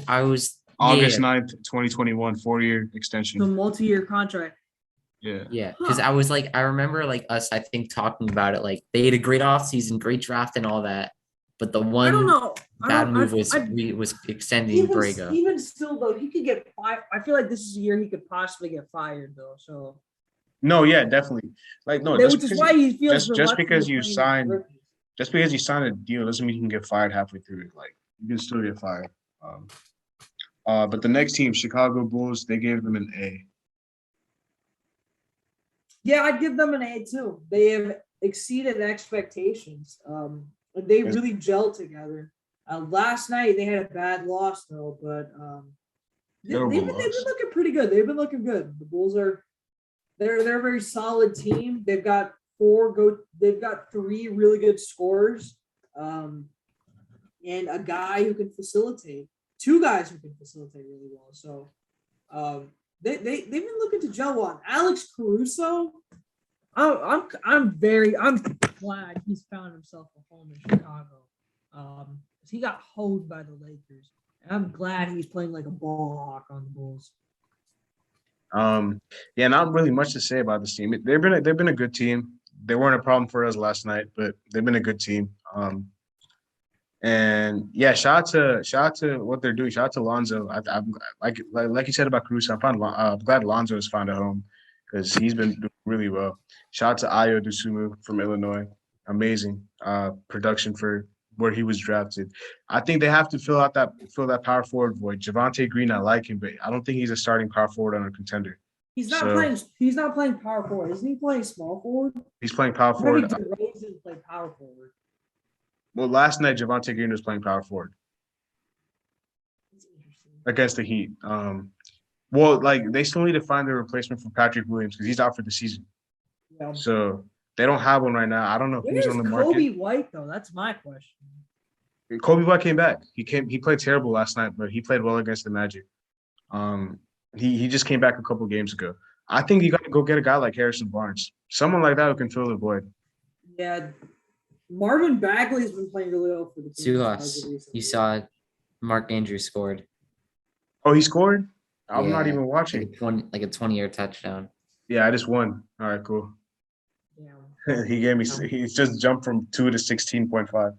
August yeah, 9th, 2021, 4-year extension. The multi-year contract. Yeah. yeah. Because Huh. I was like, I remember like us, I think, talking about it. Like they had a great offseason, great draft, and all that. But the I don't one know. bad move was extending Borrego. Even still, though, he could get fired. I feel like this is a year he could possibly get fired, though. So No, yeah, definitely. Like no, which is why he feels just because reluctant you to play sign rookies. just because you sign a deal doesn't mean you can get fired halfway through it. Like you can still get fired. But the next team, Chicago Bulls, they gave them an A. Yeah, I'd give them an A too. They have exceeded expectations. They really gelled together. Last night they had a bad loss though, but they've been looking pretty good. They've been looking good. The Bulls they're a very solid team. They've got three really good scorers, and a guy who can facilitate. Two guys who can facilitate really well. So they've been looking to gel on. Alex Caruso, I'm glad he's found himself a home in Chicago. He got hoed by the Lakers. And I'm glad he's playing like a ball hawk on the Bulls. Yeah, not really much to say about this team. They've been a good team. They weren't a problem for us last night, but they've been a good team. And yeah, shout out to what they're doing. Shout out to Lonzo. I'm like you said about Caruso. I'm glad Lonzo has found a home because he's been doing really well. Shout out to Ayo Dosunmu from Illinois. Amazing production for where he was drafted. I think they have to fill that power forward void. Javonte Green, I like him, but I don't think he's a starting power forward on a contender. He's not playing power forward. Isn't he playing small forward? He's playing power forward. Maybe DeRozan play power forward. Well, last night Javonte Green was playing power forward against the Heat. Well, like they still need to find their replacement for Patrick Williams because he's out for the season. Yeah. So they don't have one right now. I don't know who's on the market. Kobe White though? That's my question. Kobe White came back. He played terrible last night, but he played well against the Magic. He just came back a couple games ago. I think you got to go get a guy like Harrison Barnes, someone like that who can fill the void. Yeah, Marvin Bagley's been playing really well for the team. Suhas, you saw Mark Andrews scored. Oh, he scored? I'm not Yeah, even watching. Like a 20-year touchdown. Yeah, I just won. All right, cool. Yeah. He's just jumped from 2 to 16.5.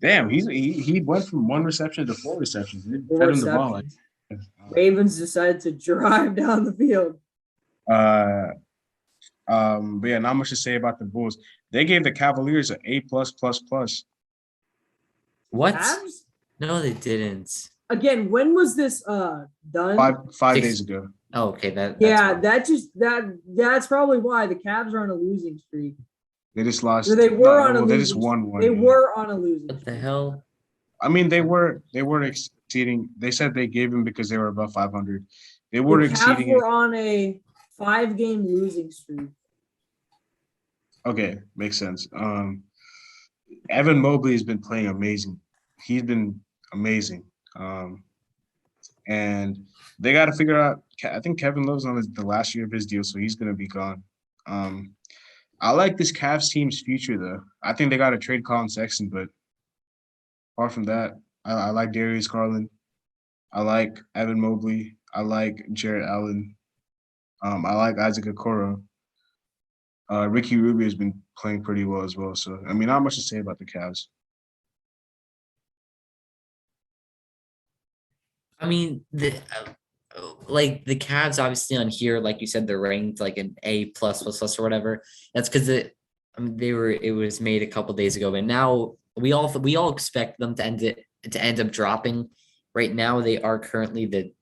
Damn, he went from 1 reception to 4 receptions. They fed him the ball. Ravens decided to drive down the field. But yeah, not much to say about the Bulls. They gave the Cavaliers an A+++. What? Cavs? No, they didn't. Again, when was this done? 5 days ago. Oh, okay. That's probably why the Cavs are on a losing streak. They just lost. Or they were on a losing. They just won one. They were on a losing. What the hell? I mean, they weren't exceeding. They said they gave him because they were above 500. They were exceeding. The Cavs were on a 5-game losing streak. Okay, makes sense. Evan Mobley has been playing amazing. He's been amazing. And they got to figure out. I think Kevin Love's on the last year of his deal, so he's going to be gone. I like this Cavs team's future, though. I think they got to trade Colin Sexton, but apart from that, I like Darius Garland. I like Evan Mobley. I like Jarrett Allen. I like Isaac Okoro. Ricky Rubio has been playing pretty well as well. So, I mean, not much to say about the Cavs. I mean, the Cavs obviously on here, like you said, they're ranked like an A+++ or whatever. That's because it was made a couple days ago, but now we all expect them to end up dropping. Right now, they are currently the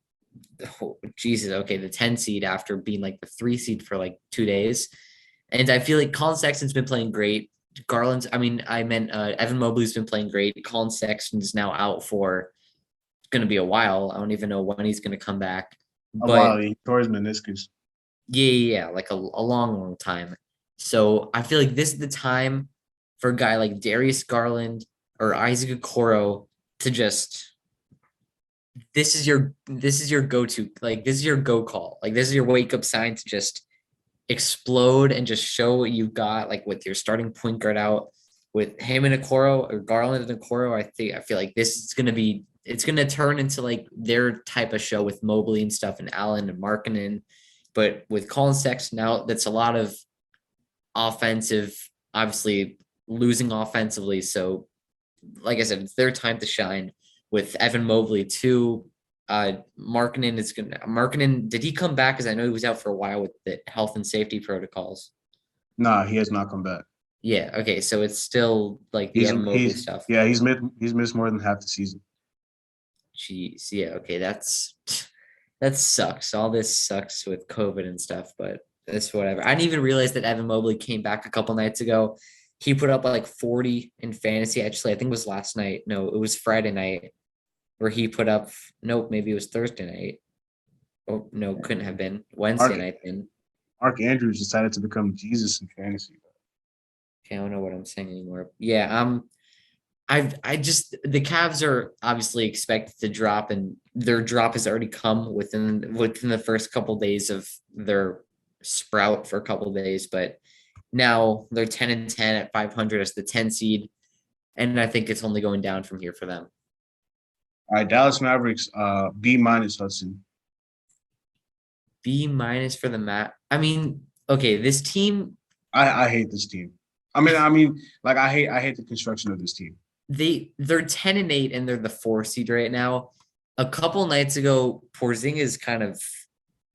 10 seed after being like the 3 seed for like 2 days. And I feel like Colin Sexton's been playing great. Garland's. I mean, I meant Evan Mobley's been playing great. Colin Sexton's now out for going to be a while. I don't even know when he's going to come back. A while. But He tore his meniscus. yeah, like a long time. So I feel like this is the time for a guy like Darius Garland or Isaac Okoro to just this is your go-to, like this is your go call. Like this is your wake up sign to just explode and just show what you've got, like with your starting point guard out with him and Okoro or Garland and Okoro. I feel like this is it's gonna turn into like their type of show with Mobley and stuff and Allen and Markkanen. But with Colin Sexton out, that's a lot of offensive, obviously losing offensively. So like I said, it's their time to shine with Evan Mobley too. Markkanen, did he come back? Because I know he was out for a while with the health and safety protocols. Nah, he has not come back. Yeah, okay. So it's still like the Evan Mobley stuff. Yeah, he's missed more than half the season. Jeez, yeah, okay. That sucks. All this sucks with COVID and stuff, but it's whatever. I didn't even realize that Evan Mobley came back a couple nights ago. He put up like 40 in fantasy. Actually, I think it was last night. No, it was Friday night where he put up, nope, maybe it was Thursday night. Oh, no, couldn't have been. Wednesday night then. Mark Andrews decided to become Jesus in fantasy. Okay, I don't know what I'm saying anymore. Yeah, I just the Cavs are obviously expected to drop, and their drop has already come within the first couple of days of their sprout for a couple of days, but now they're 10-10 at 500 as the 10 seed, and I think it's only going down from here for them. All right, Dallas Mavericks, B- Hudson. B- for the I mean, okay, this team. I hate this team. I mean, like I hate the construction of this team. They're 10-8 and they're the 4 seed right now. A couple nights ago, Porzingis kind of,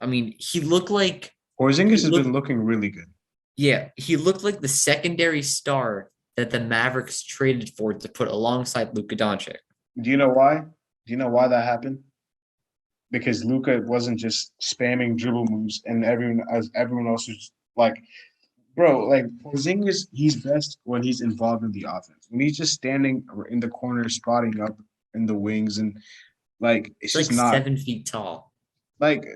I mean, he looked like Porzingis has been looking really good. Yeah, he looked like the secondary star that the Mavericks traded for to put alongside Luka Doncic. Do you know why? Do you know why that happened? Because Luka wasn't just spamming dribble moves, and everyone else was like, bro, like Porzingis, he's best when he's involved in the offense. When he's just standing in the corner, spotting up in the wings, and like it's like just not 7 feet tall. Like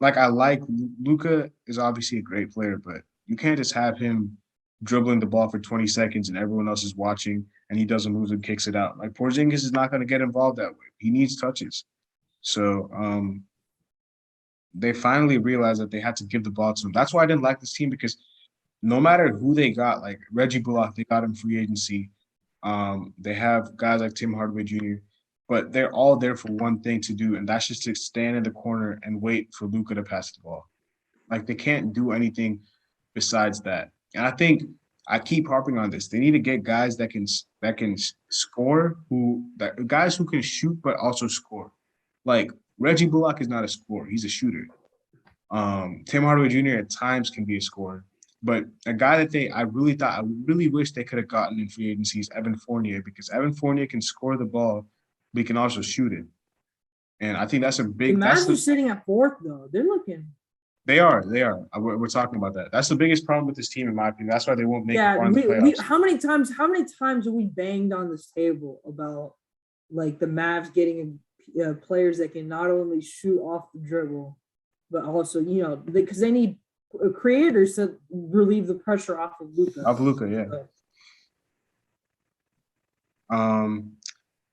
I like Luka is obviously a great player, but you can't just have him dribbling the ball for 20 seconds and everyone else is watching and he doesn't move and kicks it out. Like Porzingis is not going to get involved that way. He needs touches. So they finally realized that they had to give the ball to him. That's why I didn't like this team, because no matter who they got, like Reggie Bullock, they got him free agency. They have guys like Tim Hardaway Jr., but they're all there for one thing to do, and that's just to stand in the corner and wait for Luka to pass the ball. Like they can't do anything besides that. And I think I keep harping on this. They need to get guys that can score, guys who can shoot but also score. Like Reggie Bullock is not a scorer; he's a shooter. Tim Hardaway Jr. at times can be a scorer, but a guy that I really wish they could have gotten in free agency is Evan Fournier, because Evan Fournier can score the ball, but he can also shoot it. And I think that's a big. The Mavs are sitting at 4th though. They're looking. They are. We're talking about that. That's the biggest problem with this team, in my opinion. That's why they won't make it far in the playoffs. How many times have we banged on this table about like the Mavs getting players that can not only shoot off the dribble, but also, because they need creators to relieve the pressure off of Luka. Yeah. All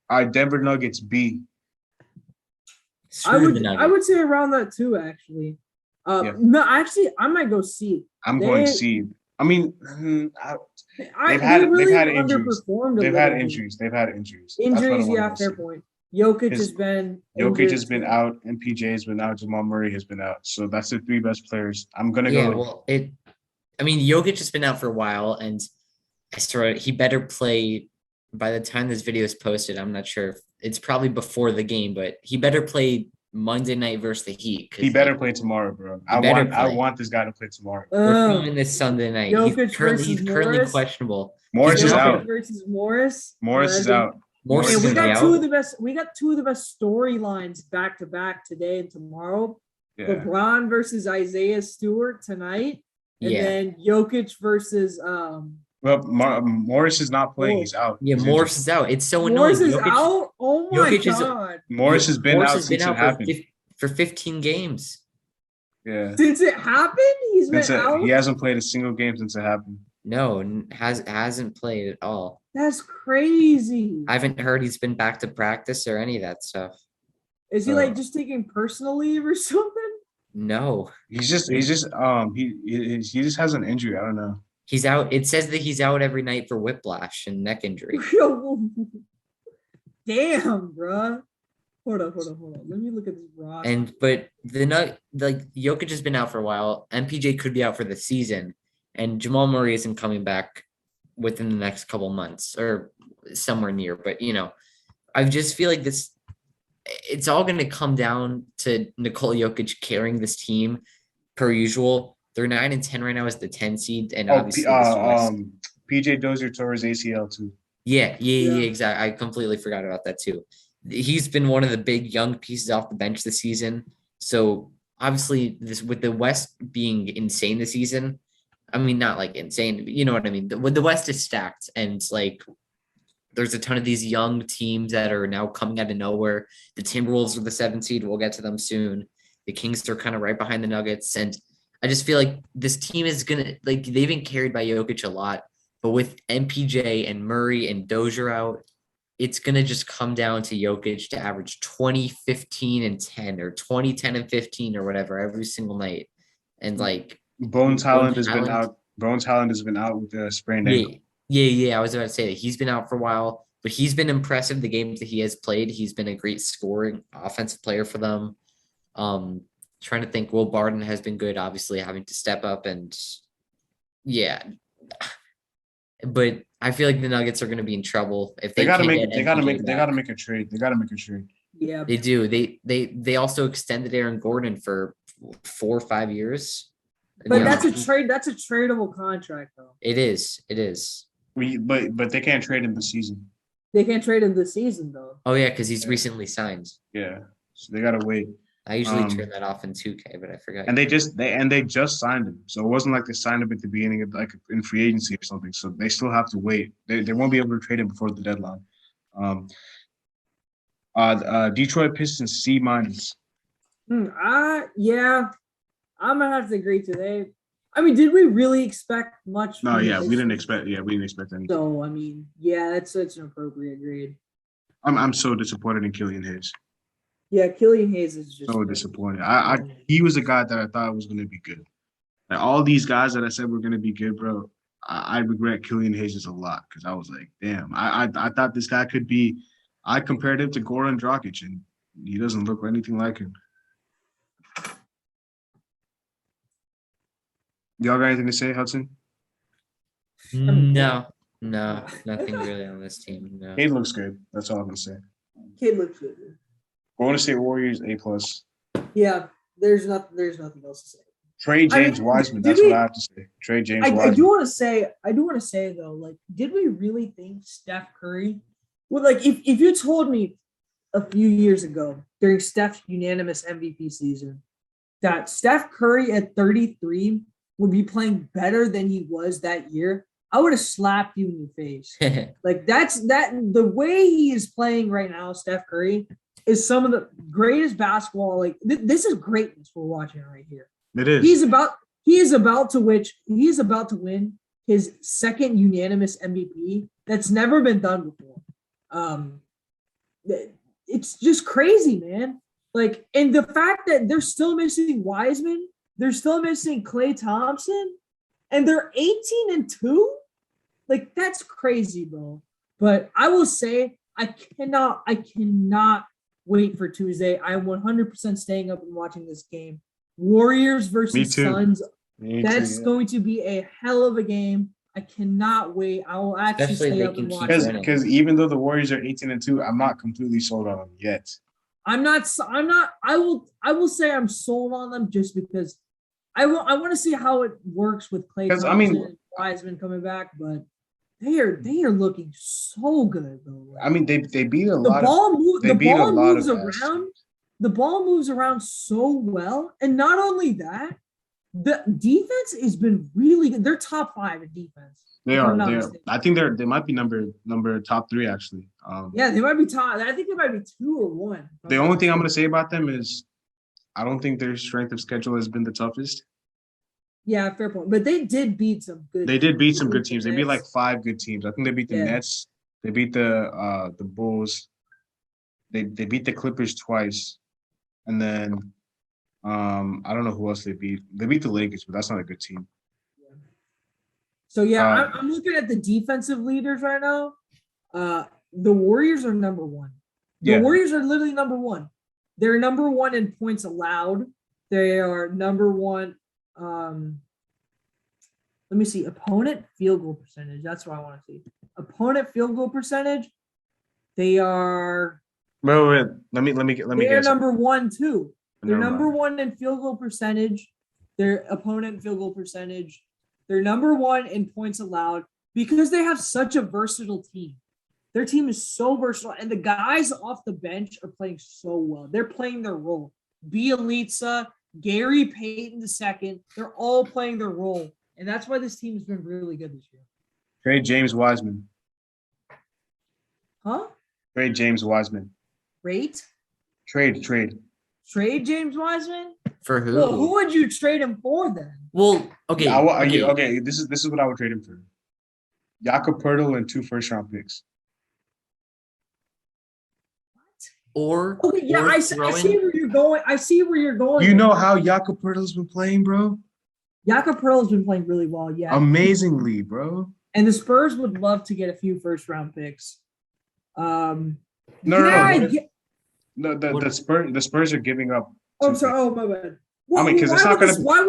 right, Denver Nuggets B. I would say around that too, actually. No, actually, I might go C. I'm going C. I mean, they've had injuries. They've had injuries. Injuries, yeah, fair point. Jokic has been out, and PJ has been out. Jamal Murray has been out. So that's the 3 best players. I'm gonna go. Yeah, well, Jokic has been out for a while, and he better play by the time this video is posted. I'm not sure if it's probably before the game, but he better play Monday night versus the Heat. He better play tomorrow, bro. I want this guy to play tomorrow. We're filming this Sunday night. He's currently questionable. Morris is out. Versus Morris. Morris is out. We got two of the best storylines back to back today and tomorrow. Yeah. LeBron versus Isaiah Stewart tonight, and then Jokic versus Well, Morris is not playing. He's out. Yeah, He's Morris injured. is out. It's so Morris annoying. is out. Oh my Jokic is- god! Morris has been out since it happened. For 15 games. Yeah. Since it happened, he's been out. He hasn't played a single game since it happened. No, hasn't played at all. That's crazy. I haven't heard he's been back to practice or any of that stuff. Is he like just taking personal leave or something? No, he just has an injury. I don't know. he's out. It says that he's out every night for whiplash and neck injury. Damn, bro. Hold on. Let me look at this roster. But Jokic has been out for a while. MPJ could be out for the season, and Jamal Murray isn't coming back within the next couple months or somewhere near. But I just feel like it's all going to come down to Nikola Jokic carrying this team per usual. They're 9-10 right now as the 10 seed, and obviously PJ Dozier tore his ACL too. Yeah, exactly. I completely forgot about that too. He's been one of the big young pieces off the bench this season. So obviously, with the West being insane this season, I mean, not like insane, but you know what I mean. The West is stacked, and there's a ton of these young teams that are now coming out of nowhere. The Timberwolves are the 7th seed. We'll get to them soon. The Kings are kind of right behind the Nuggets, and I just feel like this team is gonna they've been carried by Jokic a lot, but with MPJ and Murray and Dozier out, it's going to just come down to Jokic to average 20, 15, and 10 or 20, 10, and 15 or whatever every single night. And Bones Highland has been out. Bones Highland has been out with a sprained ankle. Yeah. I was about to say that he's been out for a while, but he's been impressive. The games that he has played, he's been a great scoring offensive player for them. Trying to think, Will Barton has been good, obviously having to step up and but I feel like the Nuggets are going to be in trouble if they gotta make a trade. They gotta make a trade. Yeah, they do. They also extended Aaron Gordon for 4 or 5 years. But that's a trade. That's a tradable contract, though. It is. But they can't trade him this season. They can't trade him this season, though. Oh yeah, because he's recently signed. Yeah, so they gotta wait. I usually turn that off in 2K, but I forgot. And they just signed him, so it wasn't like they signed him at the beginning of in free agency or something. So they still have to wait. They won't be able to trade him before the deadline. Detroit Pistons C-. Yeah, I'm gonna have to agree today. I mean, did we really expect much? No, we didn't expect anything. So I mean, that's an appropriate grade. I'm so disappointed in Killian Hayes. Yeah, Killian Hayes is just so disappointed. He was a guy that I thought was going to be good. Like all these guys that I said were going to be good, bro. I regret Killian Hayes a lot because I was like, damn, I thought this guy could be. I compared him to Goran Dragic, and he doesn't look anything like him. Y'all got anything to say, Hudson? No, nothing really on this team. No. Cade looks good. That's all I'm gonna say. Cade looks good. Golden State Warriors A+. Yeah, there's nothing else to say. Trade James Wiseman. That's what I have to say. Trade James Wiseman. I do want to say though, did we really think Steph Curry? Well, if you told me a few years ago during Steph's unanimous MVP season that Steph Curry at 33 would be playing better than he was that year, I would have slapped you in your face. The way he is playing right now, Steph Curry, is some of the greatest basketball. This is greatness we're watching right here. It is. He is about to win his second unanimous MVP. That's never been done before. It's just crazy, man. And the fact that they're still missing Wiseman, they're still missing Klay Thompson, and they're 18-2. That's crazy, bro. But I will say, I cannot wait for Tuesday. I'm 100% staying up and watching this game. Warriors versus Suns. That's going to be a hell of a game. I cannot wait. I will actually stay up and watch it. Because even though the Warriors are 18-2, I'm not completely sold on them yet. I will say I'm sold on them just because I want to see how it works with Klay Thompson and Wiseman coming back, but they are looking so good though. I mean, they beat a lot. The ball moves around so well, and not only that, the defense has been really good. They're top 5 in defense. They if I'm are. not They are. mistaken. I think they might be number top 3 actually. Yeah, they might be top. I think they might be 2 or 1. if I'm The not only thing I'm mistaken. going to say about them is I don't think their strength of schedule has been the toughest. Yeah, fair point. But they did beat some good They did teams. beat some They good beat the teams. They beat like Nets. 5 good teams. I think they beat the Yeah. Nets. They beat the Bulls. They beat the Clippers twice, and then I don't know who else they beat. They beat the Lakers, but that's not a good team. So yeah, Uh, I'm looking at the defensive leaders right now. The Warriors are number 1. The yeah, Warriors are literally number 1. They're number 1 in points allowed. They are number 1. Let me see. Opponent field goal percentage. That's what I want to see. Opponent field goal percentage. They are. wait. Let me They're guess. number 1 too. They're Never number mind. 1 in field goal percentage. Their opponent field goal percentage. They're number 1 in points allowed because they have such a versatile team. Their team is so versatile, and the guys off the bench are playing so well. They're playing their role. Bielitsa, Gary Payton II, they're all playing their role, and that's why this team has been really good this year. Trade James Wiseman. Huh? Trade James Wiseman. Rate? Trade. Trade James Wiseman? For who? Well, who would you trade him for then? Well, okay. Okay. This is what I would trade him for. Jakob Poeltl and 2 first-round picks. Or Okay, yeah, or I see where you're going. I see where you're going. You know how Jakob Poeltl's been playing, bro? Jakob Poeltl's been playing really well, yeah. Amazingly, bro. And the Spurs would love to get a few first-round picks. No. The Spurs are giving up. Oh, I'm sorry. Oh, my bad. Well, because it's not going to. Why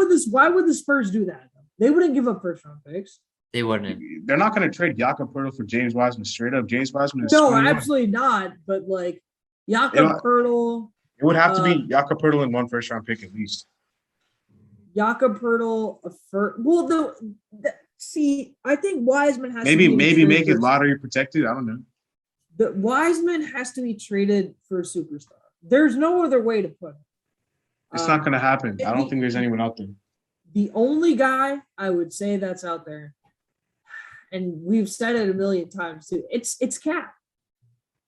would the Spurs do that? They wouldn't give up first-round picks. They wouldn't. They're not going to trade Jakob Poeltl for James Wiseman straight up. James Wiseman is No, 21. absolutely not. But like Jakob Poeltl. It would have to be Jakob Poeltl and 1 first-round pick at least. Jakob Poeltl, see, I think Wiseman has maybe to make it lottery protected. I don't know. The Wiseman has to be traded for a superstar. There's no other way to put it. It's not going to happen. I don't think there's anyone out there. The only guy I would say that's out there, and we've said it a million times too, it's Cat.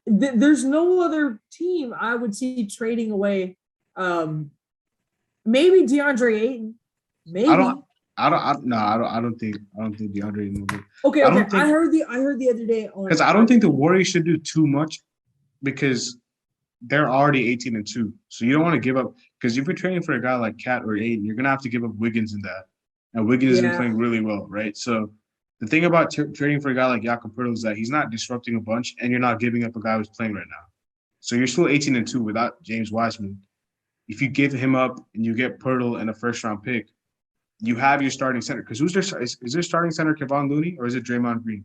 There's no other team I would see trading away. Maybe DeAndre Ayton. Maybe. I don't think DeAndre Ayton will. Okay. I heard the other day because I don't think the Warriors should do too much because they're already 18-2. So you don't want to give up because if you're trading for a guy like Cat or Ayton, you're gonna have to give up Wiggins in that, and Wiggins isn't playing really well, right? So the thing about trading for a guy like Jakob Poeltl is that he's not disrupting a bunch, and you're not giving up a guy who's playing right now. So you're still 18-2 without James Wiseman. If you give him up and you get Poeltl and a first-round pick, you have your starting center. Because is their starting center Kevon Looney or is it Draymond Green?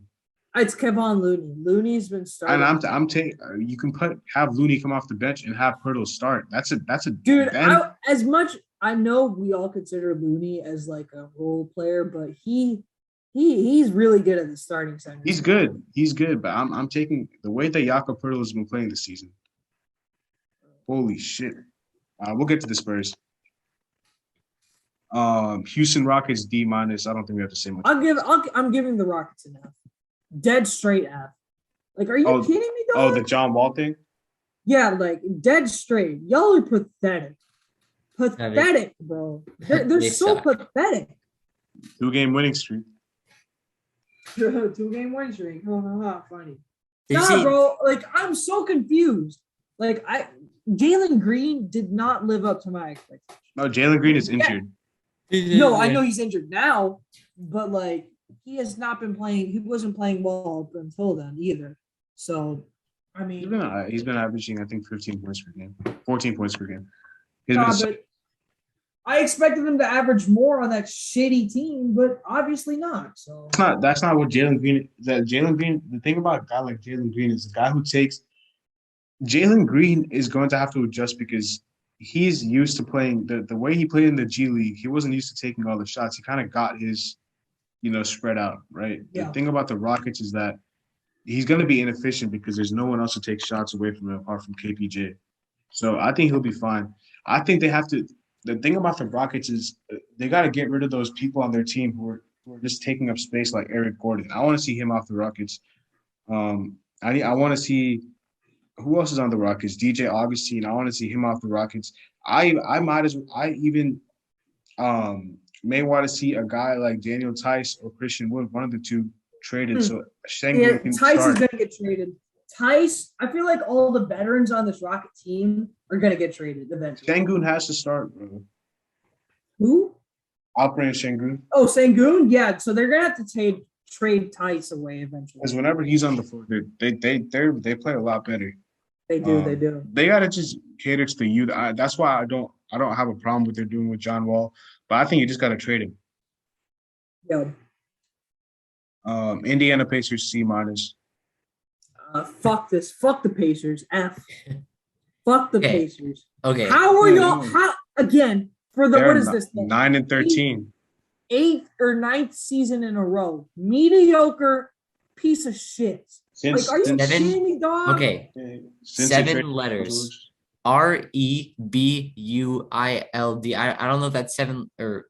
It's Kevon Looney. Looney's been starting. And I'm taking. You can have Looney come off the bench and have Poeltl start. That's a dude. As much I know, we all consider Looney as like a role player, but he's really good at the starting center. He's good. But I'm taking the way that Jakob Poeltl has been playing this season. Holy shit. We'll get to the Spurs. Houston Rockets D-. I don't think we have to say much. I'm giving the Rockets an F. Dead straight F. Like, are you kidding me, dog? Oh, the John Wall thing? Yeah, like dead straight. Y'all are pathetic. Pathetic, bro. They're so pathetic. 2-game winning streak. 2-game winning streak. Funny. Bro. Like, I'm so confused. Like, Jalen Green did not live up to my expectations. No, Jalen Green is injured. No, I know he's injured now, but like he has not been playing. He wasn't playing well up until then either. So, I mean, he's been averaging, I think, 15 points per game, 14 points per game. But I expected him to average more on that shitty team, but obviously not. So that's not what Jalen Green. The thing about a guy like Jalen Green is a guy who takes. Jalen Green is going to have to adjust because he's used to playing the way he played in the G League. He wasn't used to taking all the shots. He kind of got his, spread out, right? Yeah. The thing about the Rockets is that he's going to be inefficient because there's no one else to take shots away from him apart from KPJ. So I think he'll be fine. I think they have to – the thing about the Rockets is they got to get rid of those people on their team who are who are just taking up space like Eric Gordon. I want to see him off the Rockets. I want to see who else is on the Rockets. DJ Augustine. I want to see him off the Rockets. I even may want to see a guy like Daniel Tice or Christian Wood, one of the two traded. So Yeah, Sengun can Tice start. is going to get traded. Tice, I feel like all the veterans on this Rocket team are going to get traded eventually. Sengun has to start, bro. Who? Alperen Sengun. Oh, Sangoon? Yeah, so they're going to have to trade Tice away eventually. Because whenever he's on the floor, they play a lot better. They do. They gotta just cater to the youth. That's why I don't have a problem with what they're doing with John Wall, but I think you just gotta trade him. Yeah. Indiana Pacers C minus. Fuck this. Fuck the Pacers. F. Fuck the Pacers. Okay. How are y'all? How again for the what is this? 9-13. Eighth or ninth season in a row. Mediocre piece of shit. Are you kidding me, dog? Okay. 7 letters. REBUILD. I don't know if that's 7 or.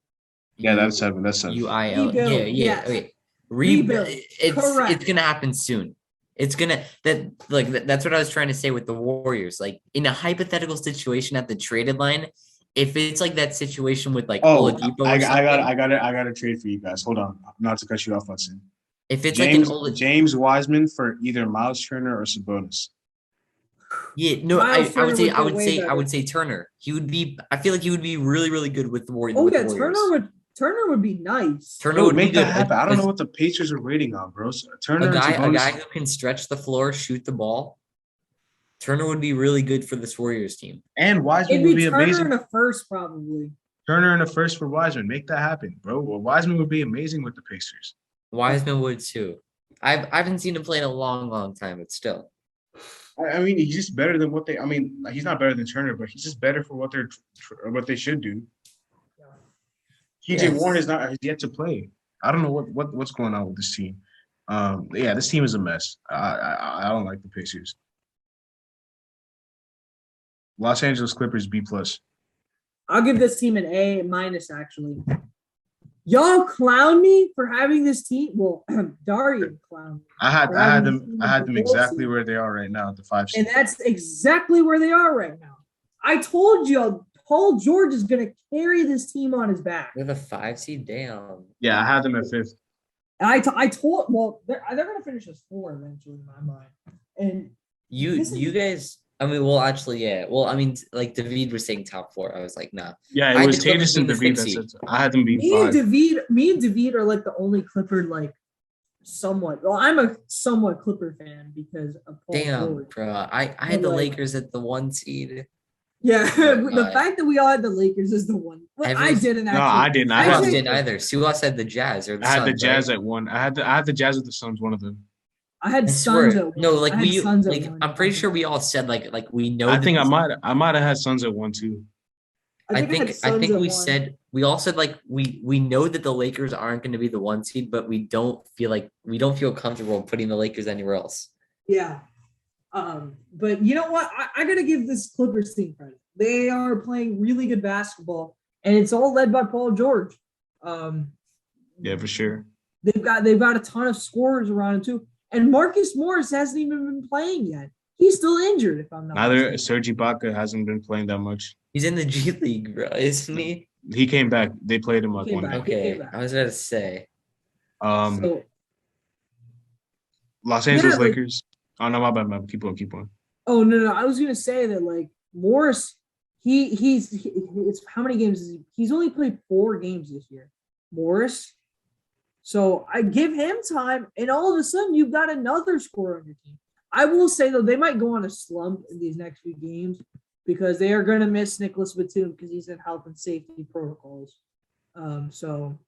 Yeah, that's 7. That's 7. UIL. Rebuild, Yeah. Okay. Rebuild. It's gonna happen soon. It's gonna that's what I was trying to say with the Warriors. Like in a hypothetical situation at the traded line, if it's like that situation with like Oladipo I got a trade for you guys. Hold on, not to cut you off, Hudson. If it's James Wiseman for either Miles Turner or Sabonis. Yeah, no, I would say Turner. He would be. I feel like he would be really, really good with the Warriors. Oh yeah, Turner would be nice. Turner would make be that good. happen. I don't know what the Pacers are rating on, bro. So Turner, a guy who can stretch the floor, shoot the ball. Turner would be really good for this Warriors team. And Wiseman would be Turner amazing. Turner in a first, probably. Turner in a first for Wiseman. Make that happen, bro. Well, Wiseman would be amazing with the Pacers. Wiseman would too. I haven't seen him play in a long, long time, but still. I mean, he's just better than what they. I mean, he's not better than Turner, but he's just better for what they should do. TJ Warren has yet to play. I don't know what's going on with this team. This team is a mess. I don't like the Pacers. Los Angeles Clippers B+. I'll give this team an A minus. Actually, y'all clown me for having this team. Well, Darian clowned me. I had them exactly where they are right now at the 5 seed. And that's exactly where they are right now. I told you, Paul George is going to carry this team on his back. With a 5 seed, damn. Yeah, I had them at 5th. And I told, well, they're going to finish as 4 eventually in my mind. And you guys. I mean, well, actually, yeah. Well, I mean, like David was saying top 4. I was like, nah. Yeah, it was Tatus and David that said I had them being 5. Me and David are like the only Clipper, like somewhat. Well, I'm a somewhat Clipper fan because of Paul George. Bro. I had the Lakers at the 1 seed. Yeah, the fact that we all had the Lakers is the one. Well, I didn't. Actually. No, I didn't. I didn't either. Suas had the Jazz or the Suns. I had the Jazz at 1. I had the Jazz with the Suns, one of them. I had Suns at 1. No, like I'm pretty sure we all said like we know. I think I might have had Suns at 1 too. I think we all said like we know that the Lakers aren't going to be the 1 seed, but we don't feel comfortable putting the Lakers anywhere else. Yeah. But you know what? I got to give this Clippers team credit. They are playing really good basketball, and it's all led by Paul George. Yeah, for sure. They've got a ton of scorers around him too. And Marcus Morris hasn't even been playing yet. He's still injured, if I'm not mistaken. Serge Ibaka hasn't been playing that much. He's in the G League, bro, isn't he? He came back. They played him like 1 game. Okay, I was going to say. Los Angeles Lakers. Oh, no, my bad. Keep on. Oh, no. I was going to say that, like, Morris, he's how many games is he? He's only played 4 games this year. Morris. So I give him time, and all of a sudden you've got another scorer on your team. I will say, though, they might go on a slump in these next few games because they are going to miss Nicholas Batum because he's in health and safety protocols. So,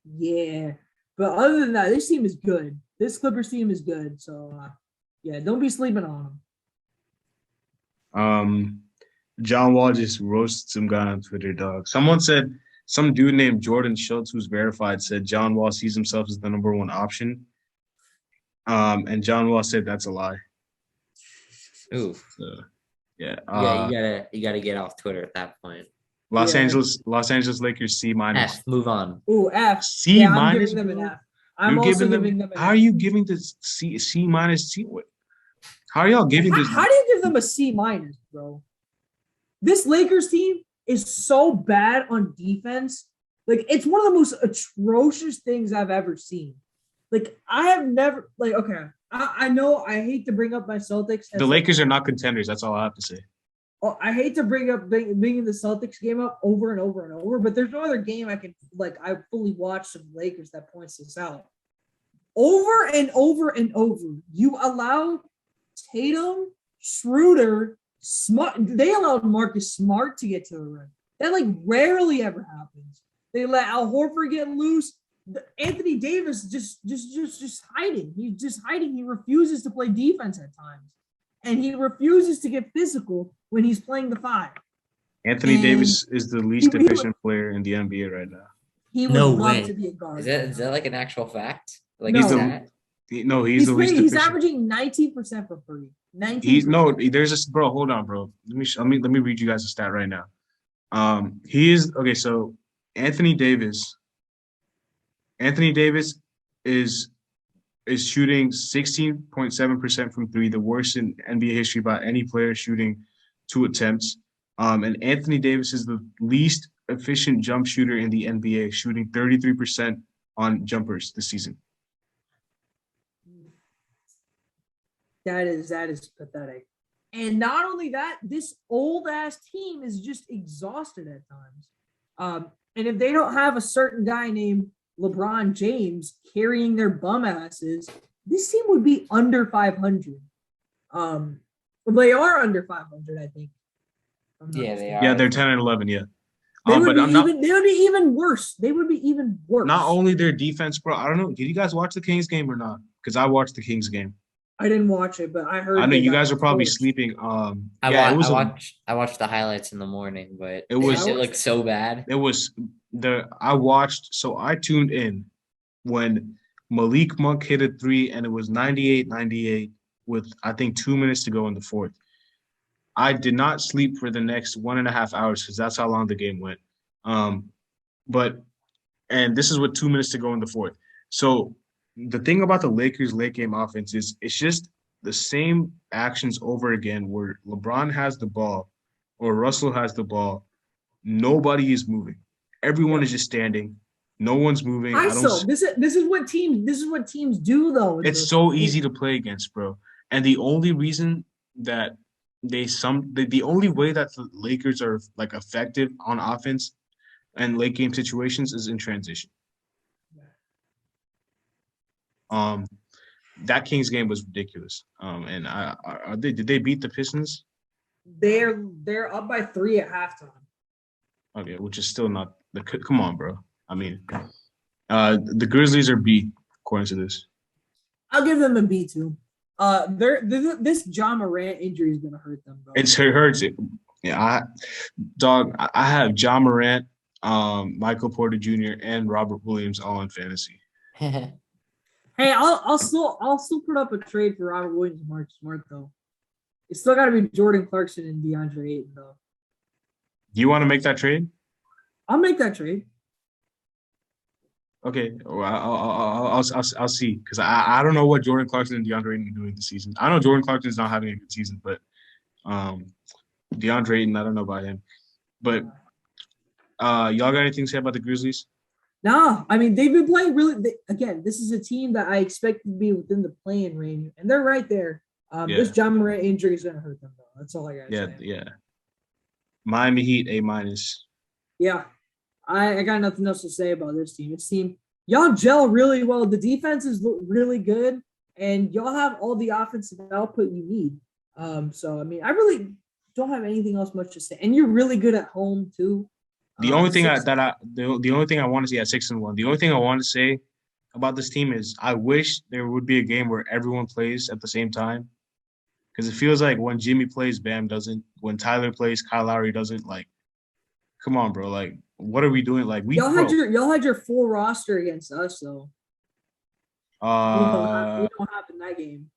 yeah. But other than that, this team is good. This Clippers team is good. So, yeah, don't be sleeping on them. John Wall just roasted some guy on Twitter, dog. Someone said, some dude named Jordan Schultz, who's verified, said John Wall sees himself as the number 1 option. And John Wall said that's a lie. Ooh. So, yeah. You gotta get off Twitter at that point. Los Yeah. Angeles Lakers C minus. F. Move on. Ooh, F. C Yeah, I'm minus, giving them an bro? F. I'm You're also giving giving them. them an How F. are you giving this C minus? C? How are y'all giving this? How do you give them a C minus, bro? This Lakers team is so bad on defense. Like, it's one of the most atrocious things I've ever seen. Like, I have never, like, okay, I know I hate to bring up my Celtics. The Lakers are not contenders. That's all I have to say. I hate to bring the Celtics game up over and over and over, but there's no other game I fully watched of the Lakers that points this out. Over and over and over, you allow Tatum, Schroeder, Smart. They allowed Marcus Smart to get to the rim. That like rarely ever happens. They let Al Horford get loose. Anthony Davis just hiding. He's just hiding. He refuses to play defense at times, and he refuses to get physical when he's playing the five. Anthony Davis is the least efficient player in the NBA right now. He would love to be a guard. Is that like an actual fact? Like, he's the least efficient. He's averaging 19% for free. 19%. There's this, bro. Hold on, bro. Let me read you guys a stat right now. He is okay. So Anthony Davis is shooting 16.7% from three, the worst in NBA history by any player shooting 2 attempts. And Anthony Davis is the least efficient jump shooter in the NBA, shooting 33% on jumpers this season. That is pathetic. And not only that, this old ass team is just exhausted at times. And if they don't have a certain guy named LeBron James carrying their bum asses, this team would be under 500. They are under 500, I think. Yeah, they are. Yeah, they're 10 and 11. Yeah. They would be even worse. They would be even worse. Not only their defense, bro. I don't know. Did you guys watch the Kings game or not? Because I watched the Kings game. I didn't watch it, but I heard. I know you guys are probably sleeping. I watched the highlights in the morning, but it looked so bad. I tuned in when Malik Monk hit a 3 and it was 98-98 with I think 2 minutes to go in the fourth. I did not sleep for the next 1.5 hours because that's how long the game went. And this is with 2 minutes to go in the fourth. So the thing about the Lakers' late game offense is it's just the same actions over again where LeBron has the ball or Russell has the ball. Nobody is moving. Everyone is just standing. No one's moving. This is what teams do though. It's so easy to play against, bro. And the only reason that the only way that the Lakers are like effective on offense and late game situations is in transition. That Kings game was ridiculous. And did they beat the Pistons? They're up by 3 at halftime. Okay, which is still not come on, bro. I mean, the Grizzlies are B according to this. I'll give them a B too. This John Morant injury is gonna hurt them, bro. It hurts it. Yeah, I have John Morant, Michael Porter Jr. and Robert Williams all in fantasy. Hey, I'll still put up a trade for Robert Williams and Marcus Smart though. It's still got to be Jordan Clarkson and DeAndre Ayton though. Do you want to make that trade? I'll make that trade. Okay, well, I'll see because I don't know what Jordan Clarkson and DeAndre Ayton are doing this season. I know Jordan Clarkson is not having a good season, but DeAndre Ayton, I don't know about him. But y'all got anything to say about the Grizzlies? No, I mean they've been playing really. Again, this is a team that I expect to be within the play-in range, and they're right there. This John Morant injury is going to hurt them though. That's all I got to say. Yeah. Miami Heat A-. Yeah. I got nothing else to say about this team. This team, y'all gel really well. The defenses look really good, and y'all have all the offensive output you need. So I mean, I really don't have anything else much to say. And you're really good at home too. The only thing I want to see at 6-1. The only thing I want to say about this team is I wish there would be a game where everyone plays at the same time. Because it feels like when Jimmy plays, Bam doesn't. When Tyler plays, Kyle Lowry doesn't. Like, come on, bro. Like, what are we doing? Like, y'all had your full roster against us, though. We don't have in that game.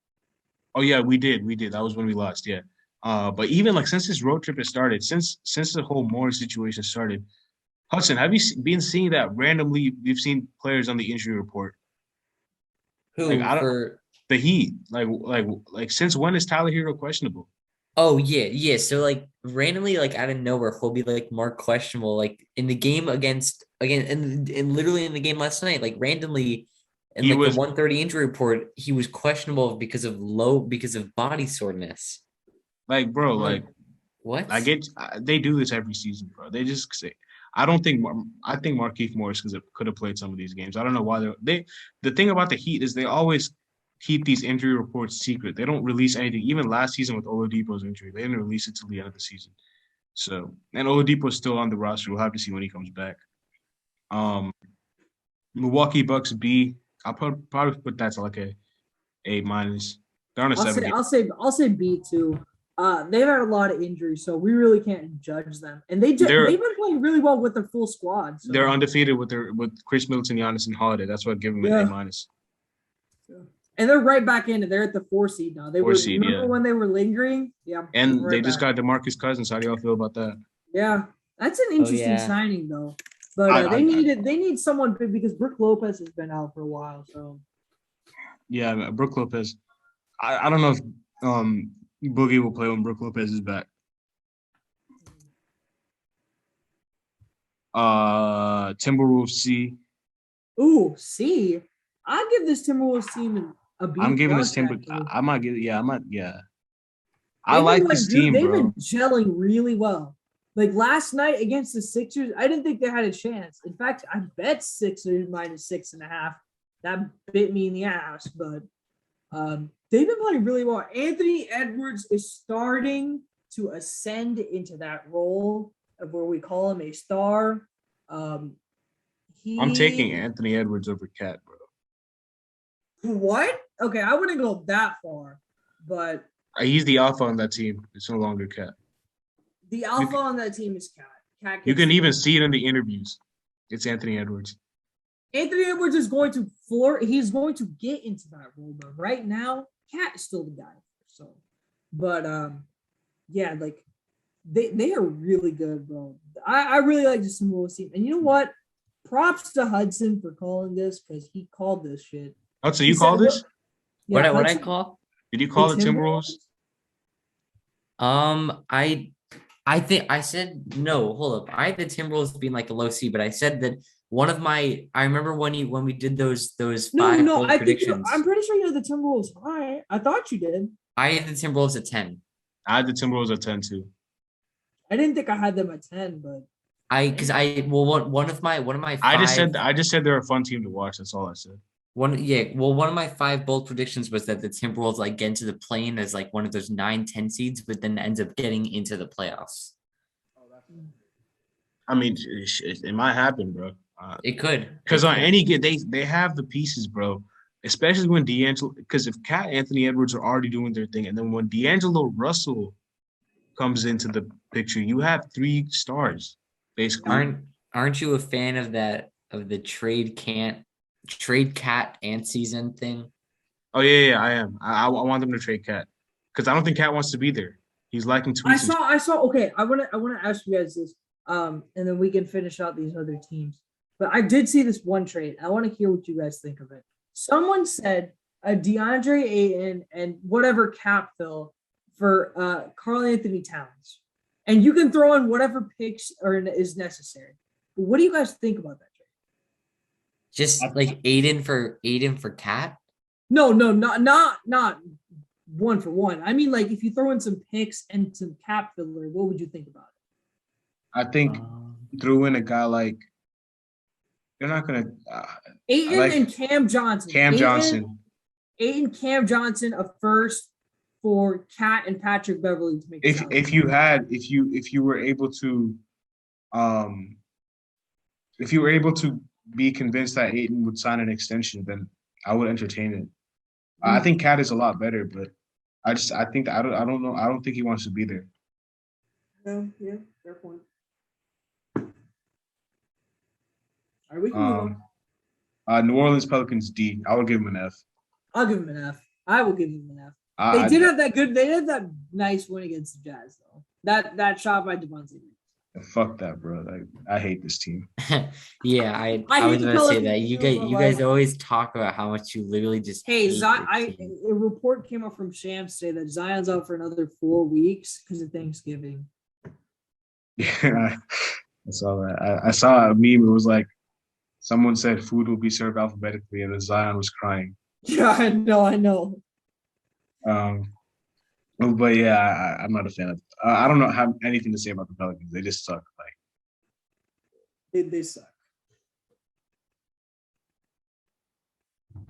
Oh yeah, we did. That was when we lost. Yeah. But even like since this road trip has started, since the whole Morris situation started, Hudson, have you been seeing that randomly? We've seen players on the injury report. Like Who I don't for the Heat. Like since when is Tyler Hero questionable? Oh yeah, yeah. So like randomly, like out of nowhere, he'll be like more questionable. Like in the game and literally in the game last night, like randomly, in He like the was 130 injury report, he was questionable because of body soreness. like, bro, I'm like like, what? they do this every season, bro. They just say. I don't think I think Markieff Morris could have played some of these games. I don't know why they. The thing about the Heat is they always keep these injury reports secret. They don't release anything. Even last season with Oladipo's injury, they didn't release it till the end of the season. So, and Oladipo's still on the roster. We'll have to see when he comes back. Um, Milwaukee Bucks B. I'll probably put that to like a minus. They're on a I'll seven say game. I'll say B too. They've had a lot of injuries, so we really can't judge them. And they've been playing really well with their full squad. So. They're undefeated with Chris Middleton, Giannis, and Holiday. That's what give them an A minus. And they're right back in it. They're at the 4 seed now. Remember when they were lingering? Yeah. And they just got DeMarcus Cousins. How do y'all feel about that? Yeah. That's an interesting signing though. But they need someone big because Brook Lopez has been out for a while. So yeah, Brook Lopez. I don't know if Boogie will play when Brook Lopez is back. Timberwolves C. Ooh, C. I'll give this Timberwolves team a B. I'm giving this Timber. I might give. Yeah, I might. Yeah. I like this team, they've bro. been gelling really well. Like last night against the Sixers, I didn't think they had a chance. In fact, I bet Sixers minus 6.5. That bit me in the ass, but they've been playing really well. Anthony Edwards is starting to ascend into that role of where we call him a star. I'm taking Anthony Edwards over Cat, bro. What? Okay, I wouldn't go that far, but he's the alpha on that team. It's no longer Cat. The alpha on that team is Cat. You can even see it in the interviews. It's Anthony Edwards. Anthony Edwards is going to he's going to get into that role, but right now, Cat is still the guy. So, but yeah, like they are really good, bro. I really like the Timberwolves team, and you know what? Props to Hudson for calling this because he called this shit. Hudson, you called this? Yeah, what I call? Did you call the Timberwolves? I think I said no. Hold up, I had the Timberwolves being like a low C, but I said that I remember when we did those five bold predictions. I'm pretty sure you had the Timberwolves high. I thought you did. I had the Timberwolves at 10. I had the Timberwolves at 10 too. I didn't think I had them at 10, but one of my five, I just said they're a fun team to watch. That's all I said. One of my 5 bold predictions was that the Timberwolves like get into the play-in as like one of those 9-10 seeds, but then ends up getting into the playoffs. I mean, it might happen, bro. It could, because on any game they have the pieces, bro. Especially when D'Angelo, because if Cat Anthony Edwards are already doing their thing, and then when D'Angelo Russell comes into the picture, you have 3 stars basically. Aren't you a fan of the trade Cat and season thing? Oh yeah, I am. I want them to trade Cat because I don't think Cat wants to be there. He's liking tweets. I saw. Okay, I want to ask you guys this, and then we can finish out these other teams. But I did see this one trade. I want to hear what you guys think of it. Someone said a DeAndre Ayton and whatever cap fill for Karl Anthony Towns, and you can throw in whatever picks is necessary. But what do you guys think about that trade? Just like Aiden for Cat? No, not 1 for 1. I mean, like if you throw in some picks and some cap filler, what would you think about it? I think throw in a guy like they're not gonna Ayton and Cam Johnson. Ayton, Cam Johnson, a first for Cat and Patrick Beverly to make. If you were able to be convinced that Ayton would sign an extension, then I would entertain it. I think Cat is a lot better, but I don't know. I don't think he wants to be there. Yeah, fair point. All right, we can move on. New Orleans Pelicans D. I would give him an F. I'll give him an F. I will give him an F. They did have that good. They had that nice win against the Jazz, though. That shot by Devontae. Fuck that, bro. I hate this team. Yeah, I hate was the about to say Pelicans that. too, but, You guys always talk about how much you literally just Hey, hate this team. a report came up from Shams today that Zion's out for another 4 weeks because of Thanksgiving. Yeah, I saw that. I saw a meme. It was like someone said food will be served alphabetically, and then Zion was crying. Yeah, I know. But yeah, I'm not a fan of. I don't know have anything to say about the Pelicans. They just suck. They suck.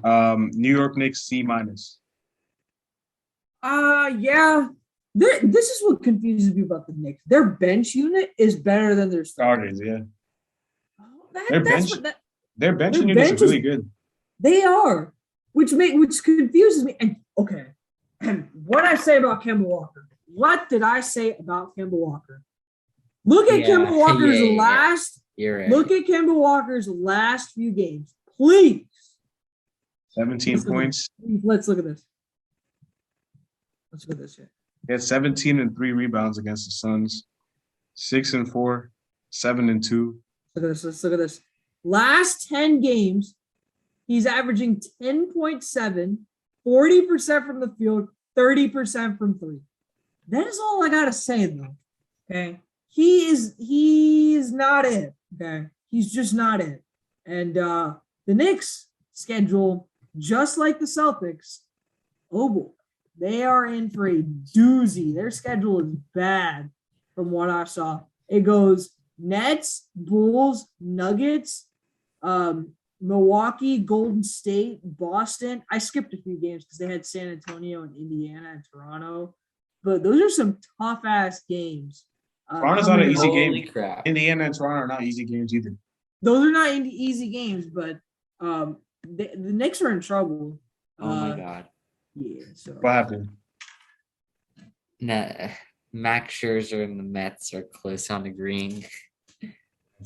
New York Knicks C-. Yeah. This is what confuses me about the Knicks. Their bench unit is better than their Starters. Yeah, That, their bench unit is really good. They are, which confuses me. And okay, and what I say about Kemba Walker? What did I say about Kemba Walker? Look at Kemba Walker's last. You're right. Look at Kemba Walker's last few games, please. 17 points. Let's look at this. Let's look at this here. He had 17 and 3 rebounds against the Suns. 6 and 4, 7 and 2. Look at this. Let's look at this. Last 10 games, he's averaging 10.7, 40% from the field, 30% from three. That is all I gotta say, though. Okay, he is not it. Okay, he's just not it. And the Knicks schedule, just like the Celtics, oh boy, they are in for a doozy. Their schedule is bad from what I saw. It goes Nets, Bulls, Nuggets, Milwaukee, Golden State, Boston. I skipped a few games because they had San Antonio and Indiana and Toronto. But those are some tough-ass games. Toronto's not an easy game. Holy crap. Indiana and Toronto are not easy games either. Those are not easy games, but the Knicks are in trouble. Oh, my God. Yeah. So What happened? Nah, Max Scherzer and the Mets are close on agreeing.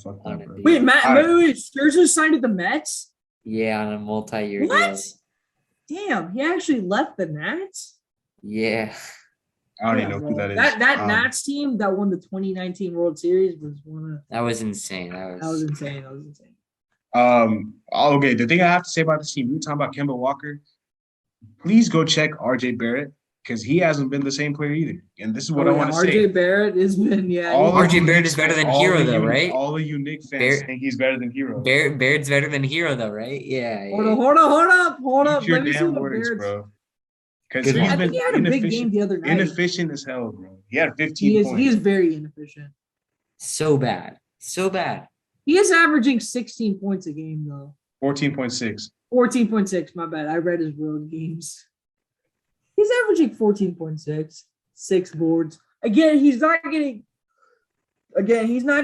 Fuck that, bro. wait, Scherzer signed with the Mets? Yeah, on a multi-year What? deal. Damn, he actually left the Nats? Yeah. I don't even know who that is. That Nats team that won the 2019 World Series was one of. That was insane. That was insane. Okay, the thing I have to say about this team, we were talking about Kemba Walker. Please go check RJ Barrett because he hasn't been the same player either. And this is what I want to say. RJ Barrett has been, RJ Barrett is better than Hero, though, right? All the Knicks fans think he's better than Hero. Barrett's better than Hero, though, right? Yeah. Hold up. Let me see what words, bro. Because I think he had a big game the other night. Inefficient as hell, bro. He had 15 points. He is very inefficient. So bad. He is averaging 16 points a game, though. 14.6. 14.6, my bad. I read his road games. He's averaging 14.6, 6 boards. Again, he's not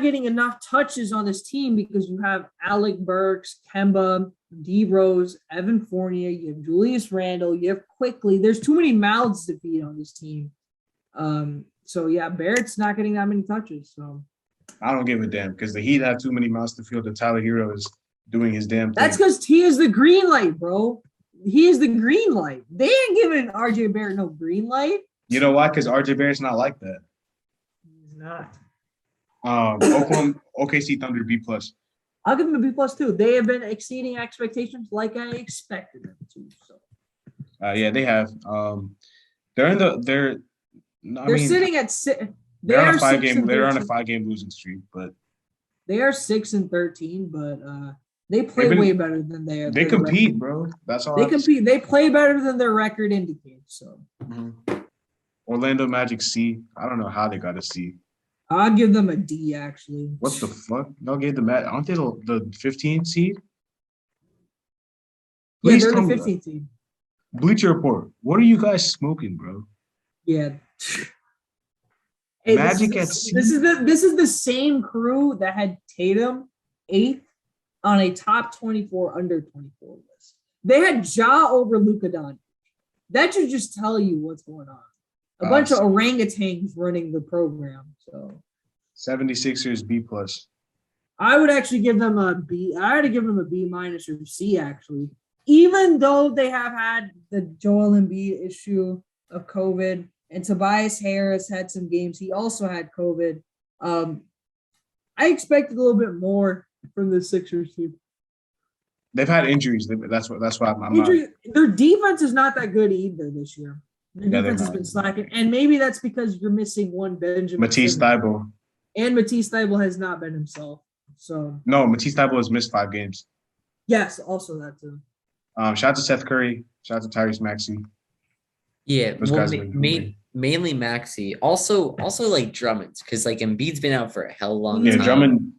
getting enough touches on this team because you have Alec Burks, Kemba, D Rose, Evan Fournier, you have Julius Randle, you have Quickly. There's too many mouths to feed on this team. So yeah, Barrett's not getting that many touches. So I don't give a damn because the Heat have too many mouths to feed. And Tyler Hero is doing his damn thing. That's because he is the green light, bro. He is the green light. They ain't giving RJ Barrett no green light. You know why? Because RJ Barrett's not like that. He's not. OKC Thunder B+. I'll give them a B+ too. They have been exceeding expectations like I expected them to. So. Yeah, they have. They're sitting at six. They're on a 5-game. They're on a 5-game losing streak, but they are 6-13. But they play way better than they are. They compete, bro. That's all. They compete. They play better than their record indicates. So. Mm-hmm. Orlando Magic C. I don't know how they got a C. I'll give them a D, actually. What the fuck? They'll give them that. Aren't they the 15 seed? Yeah, they're the 15 seed. Bleacher Report. What are you guys smoking, bro? Yeah. Hey, Magic at C. This is the same crew that had Tatum 8th on a top 24 under 24 list. They had Ja over Luka Doncic. That should just tell you what's going on. A bunch of orangutans running the program. So 76ers B+. I would actually give them a B. I had to give them a B- or C, actually. Even though they have had the Joel Embiid issue, of COVID, and Tobias Harris had some games. He also had COVID. I expected a little bit more from the Sixers team. They've had injuries. That's why I'm not. Their defense is not that good either this year. Their defense has been slacking, and maybe that's because you're missing one Benjamin Matisse Thybulle. And Matisse Thybulle has not been himself. So no, Matisse Thybulle has missed 5 games. Yes, also that too. Shout out to Seth Curry. Shout out to Tyrese Maxey. Yeah, mainly Maxey. Also like Drummond, because like Embiid's been out for a hell long time. Drummond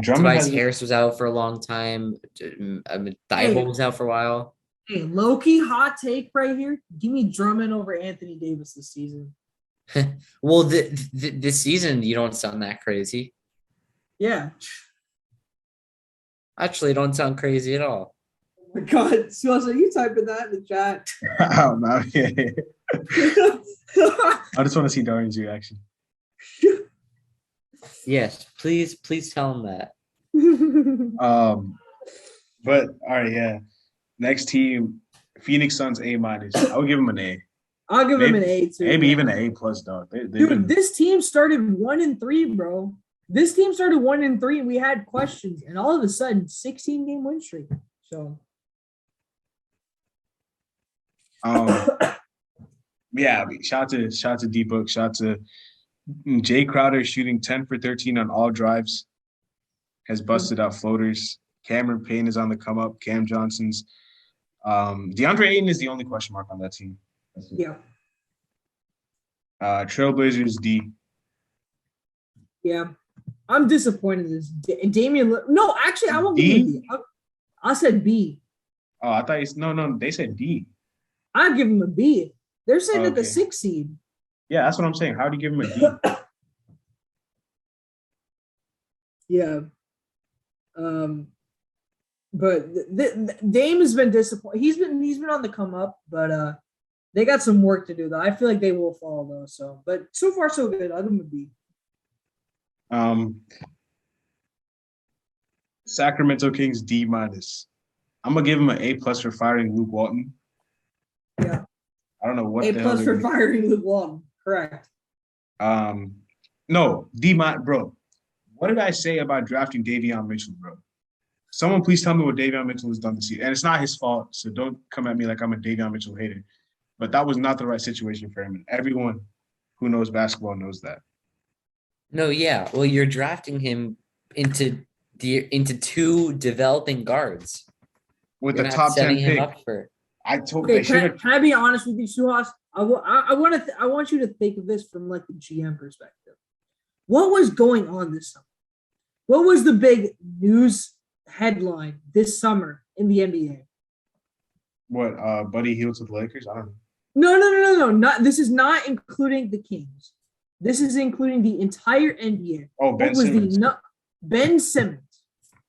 Tobias Harris was out for a long time. Thybulle was out for a while. Hey, low-key hot take right here. Give me Drummond over Anthony Davis this season. Well, this season you don't sound that crazy. Yeah. Actually, it don't sound crazy at all. Oh my God, so you typing that in the chat? Oh no! I just want to see Darian's reaction. Yes, please tell him that. But all right, yeah. Next team, Phoenix Suns A-. I would give him an A. I'll give him an A too. Maybe even an A+, dog. This team started 1-3, bro. This team started 1-3, and we had questions, and all of a sudden, 16-game win streak. So, yeah. Shout out to D-Book. Shout out to Jay Crowder shooting 10 for 13 on all drives. Has busted out floaters. Cameron Payne is on the come up. Cam Johnson's. DeAndre Ayton is the only question mark on that team. Yeah. Trailblazers D. Yeah. I'm disappointed in this. Damian. No, actually, I won't give him a B. I said B. Oh, I thought no. They said D. I'll give him a B. They're sitting at the 6th seed. Yeah, that's what I'm saying. How do you give him a D? Yeah. But Dame has been disappointed. He's been on the come up, but they got some work to do though. I feel like they will fall though. So, but so far so good. I'll give them a B. Sacramento Kings D-. I'm gonna give him an A+ for firing Luke Walton. Yeah. I don't know what A+ for firing Luke Walton. Correct. No, D-, bro. What did I say about drafting Davion Mitchell, bro? Someone please tell me what Davion Mitchell has done this season. And it's not his fault, so don't come at me like I'm a Davion Mitchell hater. But that was not the right situation for him. And everyone who knows basketball knows that. No, yeah. Well, you're drafting him into 2 developing guards. With the top 10 pick. Can I be honest with you, Suhas? I want you to think of this from like the GM perspective. What was going on this summer? What was the big news headline this summer in the NBA? What, Buddy Hield to the Lakers? I don't know. No. Not this is not including the Kings. This is including the entire NBA. Oh, Ben Simmons. Ben Simmons.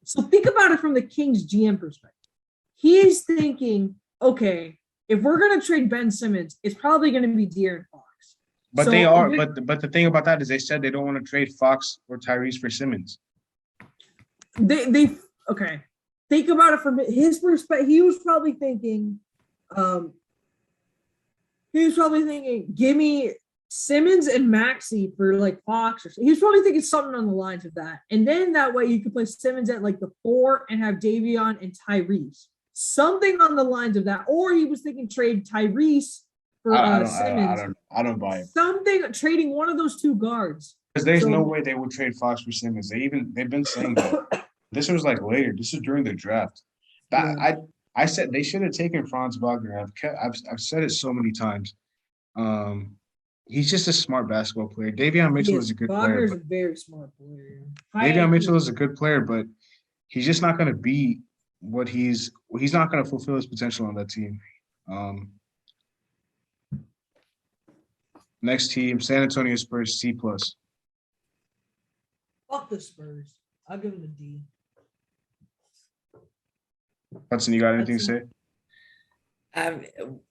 So think about it from the Kings GM perspective. He's thinking, okay, if we're gonna trade Ben Simmons, it's probably gonna be De'Aaron Fox. But they are. But the thing about that is they said they don't want to trade Fox or Tyrese for Simmons. They okay. Think about it from his perspective. He was probably thinking, give me Simmons and Maxey for like Fox or something. He was probably thinking something on the lines of that. And then that way you could play Simmons at like the 4 and have Davion and Tyrese. Something on the lines of that. Or he was thinking trade Tyrese for Simmons. I don't buy it. Something trading one of those 2 guards. Because there's no way they would trade Fox for Simmons. They've been saying that. This was like later. This is during the draft. I said they should have taken Franz Wagner. I've said it so many times. He's just a smart basketball player. Davion Mitchell is a good player. Wagner's a very smart player. Davion Mitchell is a good player, but he's just not going to be what he's not going to fulfill his potential on that team. Next team, San Antonio Spurs, C+. Fuck the Spurs. I'll give them a D. Hudson, you got anything to say?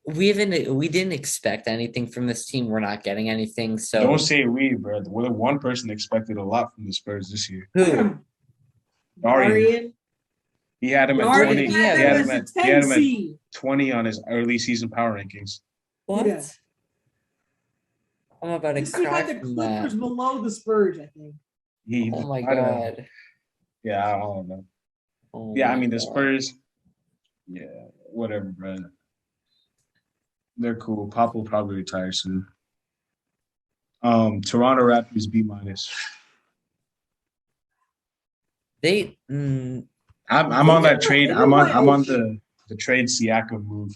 We didn't expect anything from this team. We're not getting anything. So don't say we, bro. We're the one person expected a lot from the Spurs this year. Who? Darian. He had him at 20. He had him at 20 on his early season power rankings. What? Yeah. I'm about to This week cry had the from that. Clippers below the Spurs, I think. Oh my god. Yeah, I don't know. Oh Yeah, I my mean the God. Spurs. Yeah, whatever, bro. They're cool. Pop will probably retire soon. Toronto Raptors B minus. They I'm on that trade. They don't I'm on play- the trade Siakam move.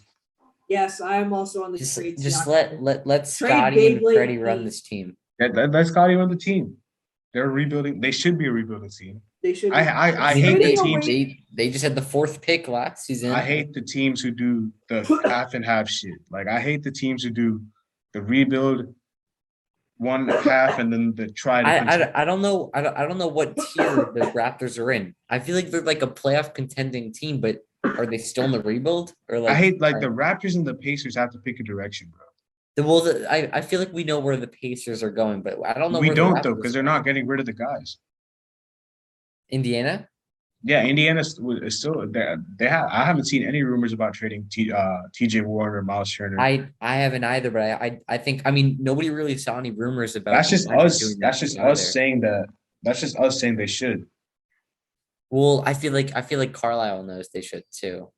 Yes, I am also on the just trade. just Siakam. let Scotty and Beyblade Freddie run Payton. this team. That's Scotty on the team. They're rebuilding. They should be a rebuilding team. They should. I mean, hate they, the teams. they just had the 4th pick last season. I hate the teams who do the half and half shit. Like I hate the teams who do the rebuild one half and then the try to. I don't know what tier the Raptors are in. I feel like they're like a playoff contending team, but are they still in the rebuild? Or like I hate like the Raptors and the Pacers have to pick a direction, bro. I feel like we know where the Pacers are going, but I don't know. We where don't though because they're not getting rid of the guys. Indiana. Yeah, Indiana is still they have. I haven't seen any rumors about trading TJ Warren or Miles Turner. I haven't either, but I think nobody really saw any rumors about. That's just us. doing That's just either. us saying that. That's just us saying they should. Well, I feel like Carlisle knows they should too.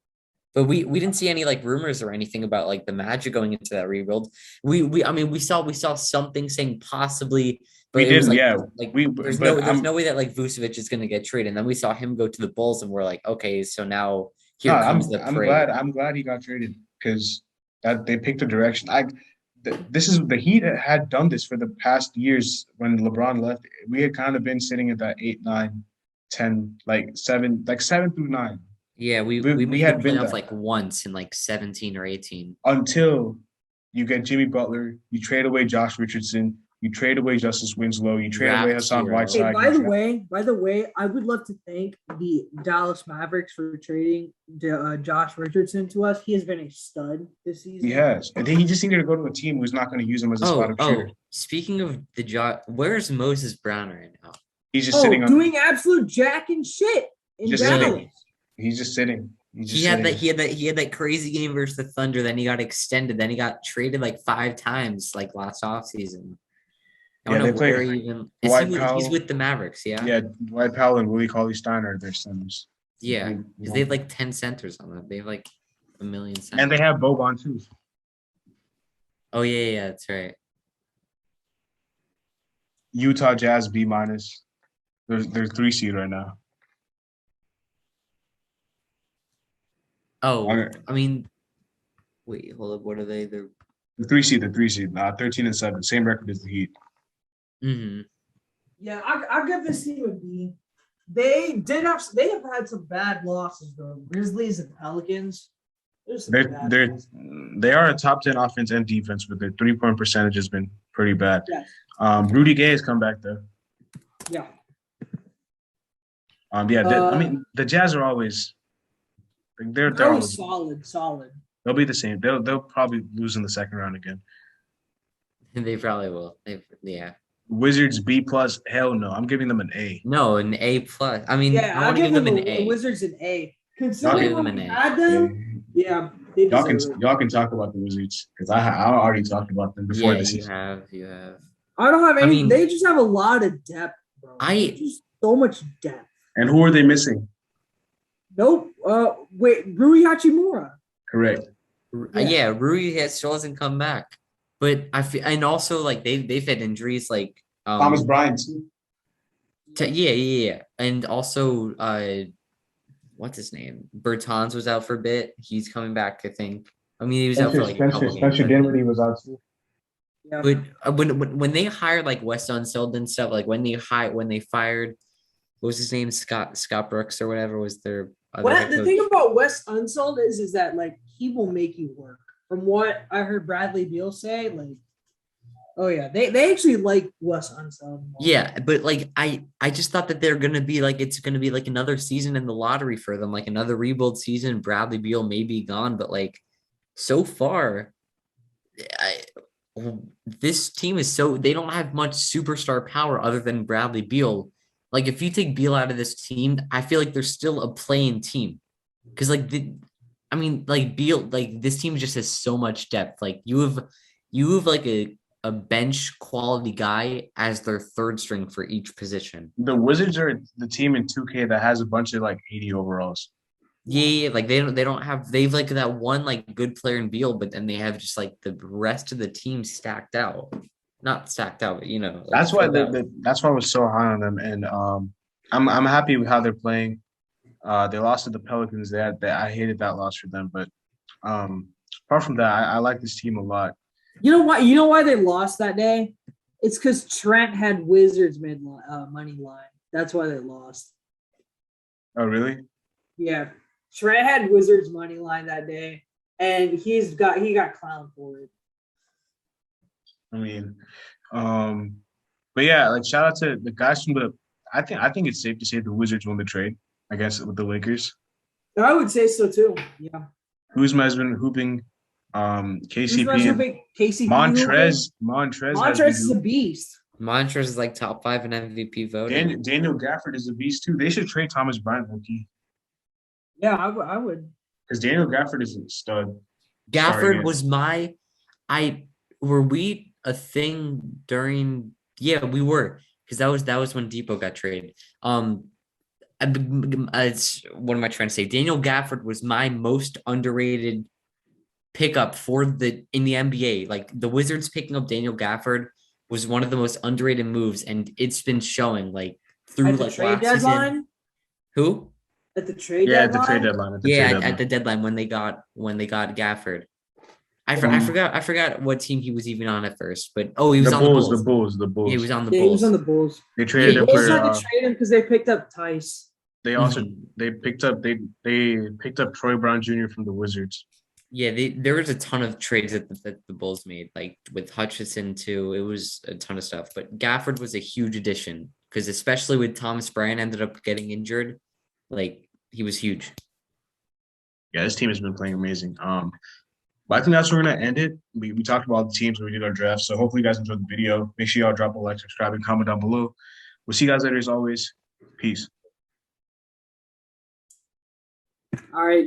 But we didn't see any like rumors or anything about like the Magic going into that rebuild. We saw something saying possibly, but We it was didn't. like, Yeah, like there's no way that like Vucevic is going to get traded. And then we saw him go to the Bulls, and we're like, okay, so now here comes the parade. I'm glad he got traded because that they picked a direction. This is the Heat had done this for the past years when LeBron left. We had kind of been sitting at that 8, 9, 10, like 7 through 9. Yeah, we made had the been playoffs there. like once in like 17 or 18. Until you get Jimmy Butler, you trade away Josh Richardson, you trade away Justice Winslow, you trade away Hassan Hero. Whiteside. Hey, by the way, I would love to thank the Dallas Mavericks for trading Josh Richardson to us. He has been a stud this season. He has, and then he just needed to go to a team who's not going to use him as a spot up shooter. Speaking of the Josh, where's Moses Brown right now? He's just sitting doing absolute jack and shit in Just Dallas. sitting. He's just sitting. He had that crazy game versus the Thunder. Then he got extended. Then he got traded like 5 times like last offseason. I don't know where he even he's with the Mavericks, yeah. Yeah, Dwight Powell and Willie Cauley-Stein are their centers. Yeah, because they have like 10 centers on them. They have like a million centers. And they have Boban too. Oh yeah, that's right. Utah Jazz B minus. They're 3 seed right now. Oh, I mean, wait, hold up. What are they? They're the 3 seed. 13-7, same record as the Heat. Mm-hmm. Yeah, I'll give this team a B. They have had some bad losses though. Grizzlies and Pelicans. They are a top 10 offense and defense, but their 3-point percentage has been pretty bad. Yes. Rudy Gay has come back though. Yeah. I mean, the Jazz are always they're always solid. They'll be the same. They'll probably lose in the second round again. They probably will. Yeah. Wizards B plus. Hell no. I'm giving them an A. No, an A plus. I mean, yeah, I want to give them an A. Wizards an A. Considering when we had them, yeah. Y'all can talk about the Wizards because I already talked about them before this season. You have. I don't have any. I mean, they just have a lot of depth, bro. Just so much depth. And who are they missing? Nope. Wait, Rui Hachimura. Correct. Yeah, Rui still hasn't come back. But I feel, and also like they've had injuries like Thomas Bryant too. Yeah. And also what's his name? Bertans was out for a bit. He's coming back, I think. I mean, he was out for like a couple games. Spencer Dinwiddie was out too. Yeah. But when they hired like Wes Unseld and stuff, like when they fired, what was his name? Scott Brooks or whatever was their the thing about Wes Unseld is that like he will make you work. From what I heard Bradley Beal say, like, oh yeah, they actually like Wes Unseld. Yeah, but like I just thought that they're gonna be like it's gonna be like another season in the lottery for them, like another rebuild season. Bradley Beal may be gone, but like so far, this team is they don't have much superstar power other than Bradley Beal. Like if you take Beal out of this team, I feel like they're still a playing team because like Beal, like this team just has so much depth. Like you have like a a bench quality guy as their third string for each position. The Wizards are the team in 2K that has a bunch of like 80 overalls. Yeah, like they don't have they've like that one like good player in Beal, but then they have just like the rest of the team stacked out. Not stacked out, but like That's why filled out. that's why I was so high on them, and I'm happy with how they're playing. They lost to the Pelicans. I hated that loss for them, but apart from that, I like this team a lot. You know why? You know why they lost that day? It's because Trent had Wizards money line. That's why they lost. Oh, really? Yeah, Trent had Wizards money line that day, and he got clowned for it. I mean, but yeah, like shout out to the guys from the. I think it's safe to say the Wizards won the trade. I guess with the Lakers. I would say so too. Yeah. Kuzma's been hooping. KCP and KCP Montrez is a beast. Montrez is like top 5 in MVP voting. Daniel Gafford is a beast too. They should trade Thomas Bryant, Loki. Yeah, I would. Because Daniel Gafford is a stud. Gafford was were we a thing during? Yeah, we were, because that was when Depot got traded. It's, what am I trying to say? Daniel Gafford was my most underrated pickup in the NBA. Like the Wizards picking up Daniel Gafford was one of the most underrated moves, and it's been showing like through like trade deadline. Season. Who? At the trade deadline. At the trade deadline. At the deadline when they got Gafford. I forgot what team he was even on at first, but he was on the Bulls. The Bulls. Yeah, he was on the Bulls. Bulls. He was on the Bulls. They traded him for. They tried to trade him because they picked up Tice. They also they picked up Troy Brown Jr. from the Wizards. Yeah, there was a ton of trades that the Bulls made, like with Hutchison too. It was a ton of stuff, but Gafford was a huge addition because especially with Thomas Bryant ended up getting injured, like he was huge. Yeah, this team has been playing amazing. But I think that's where we're gonna end it. We talked about all the teams when we did our draft, so hopefully you guys enjoyed the video. Make sure y'all drop a like, subscribe, and comment down below. We'll see you guys later as always. Peace. All right.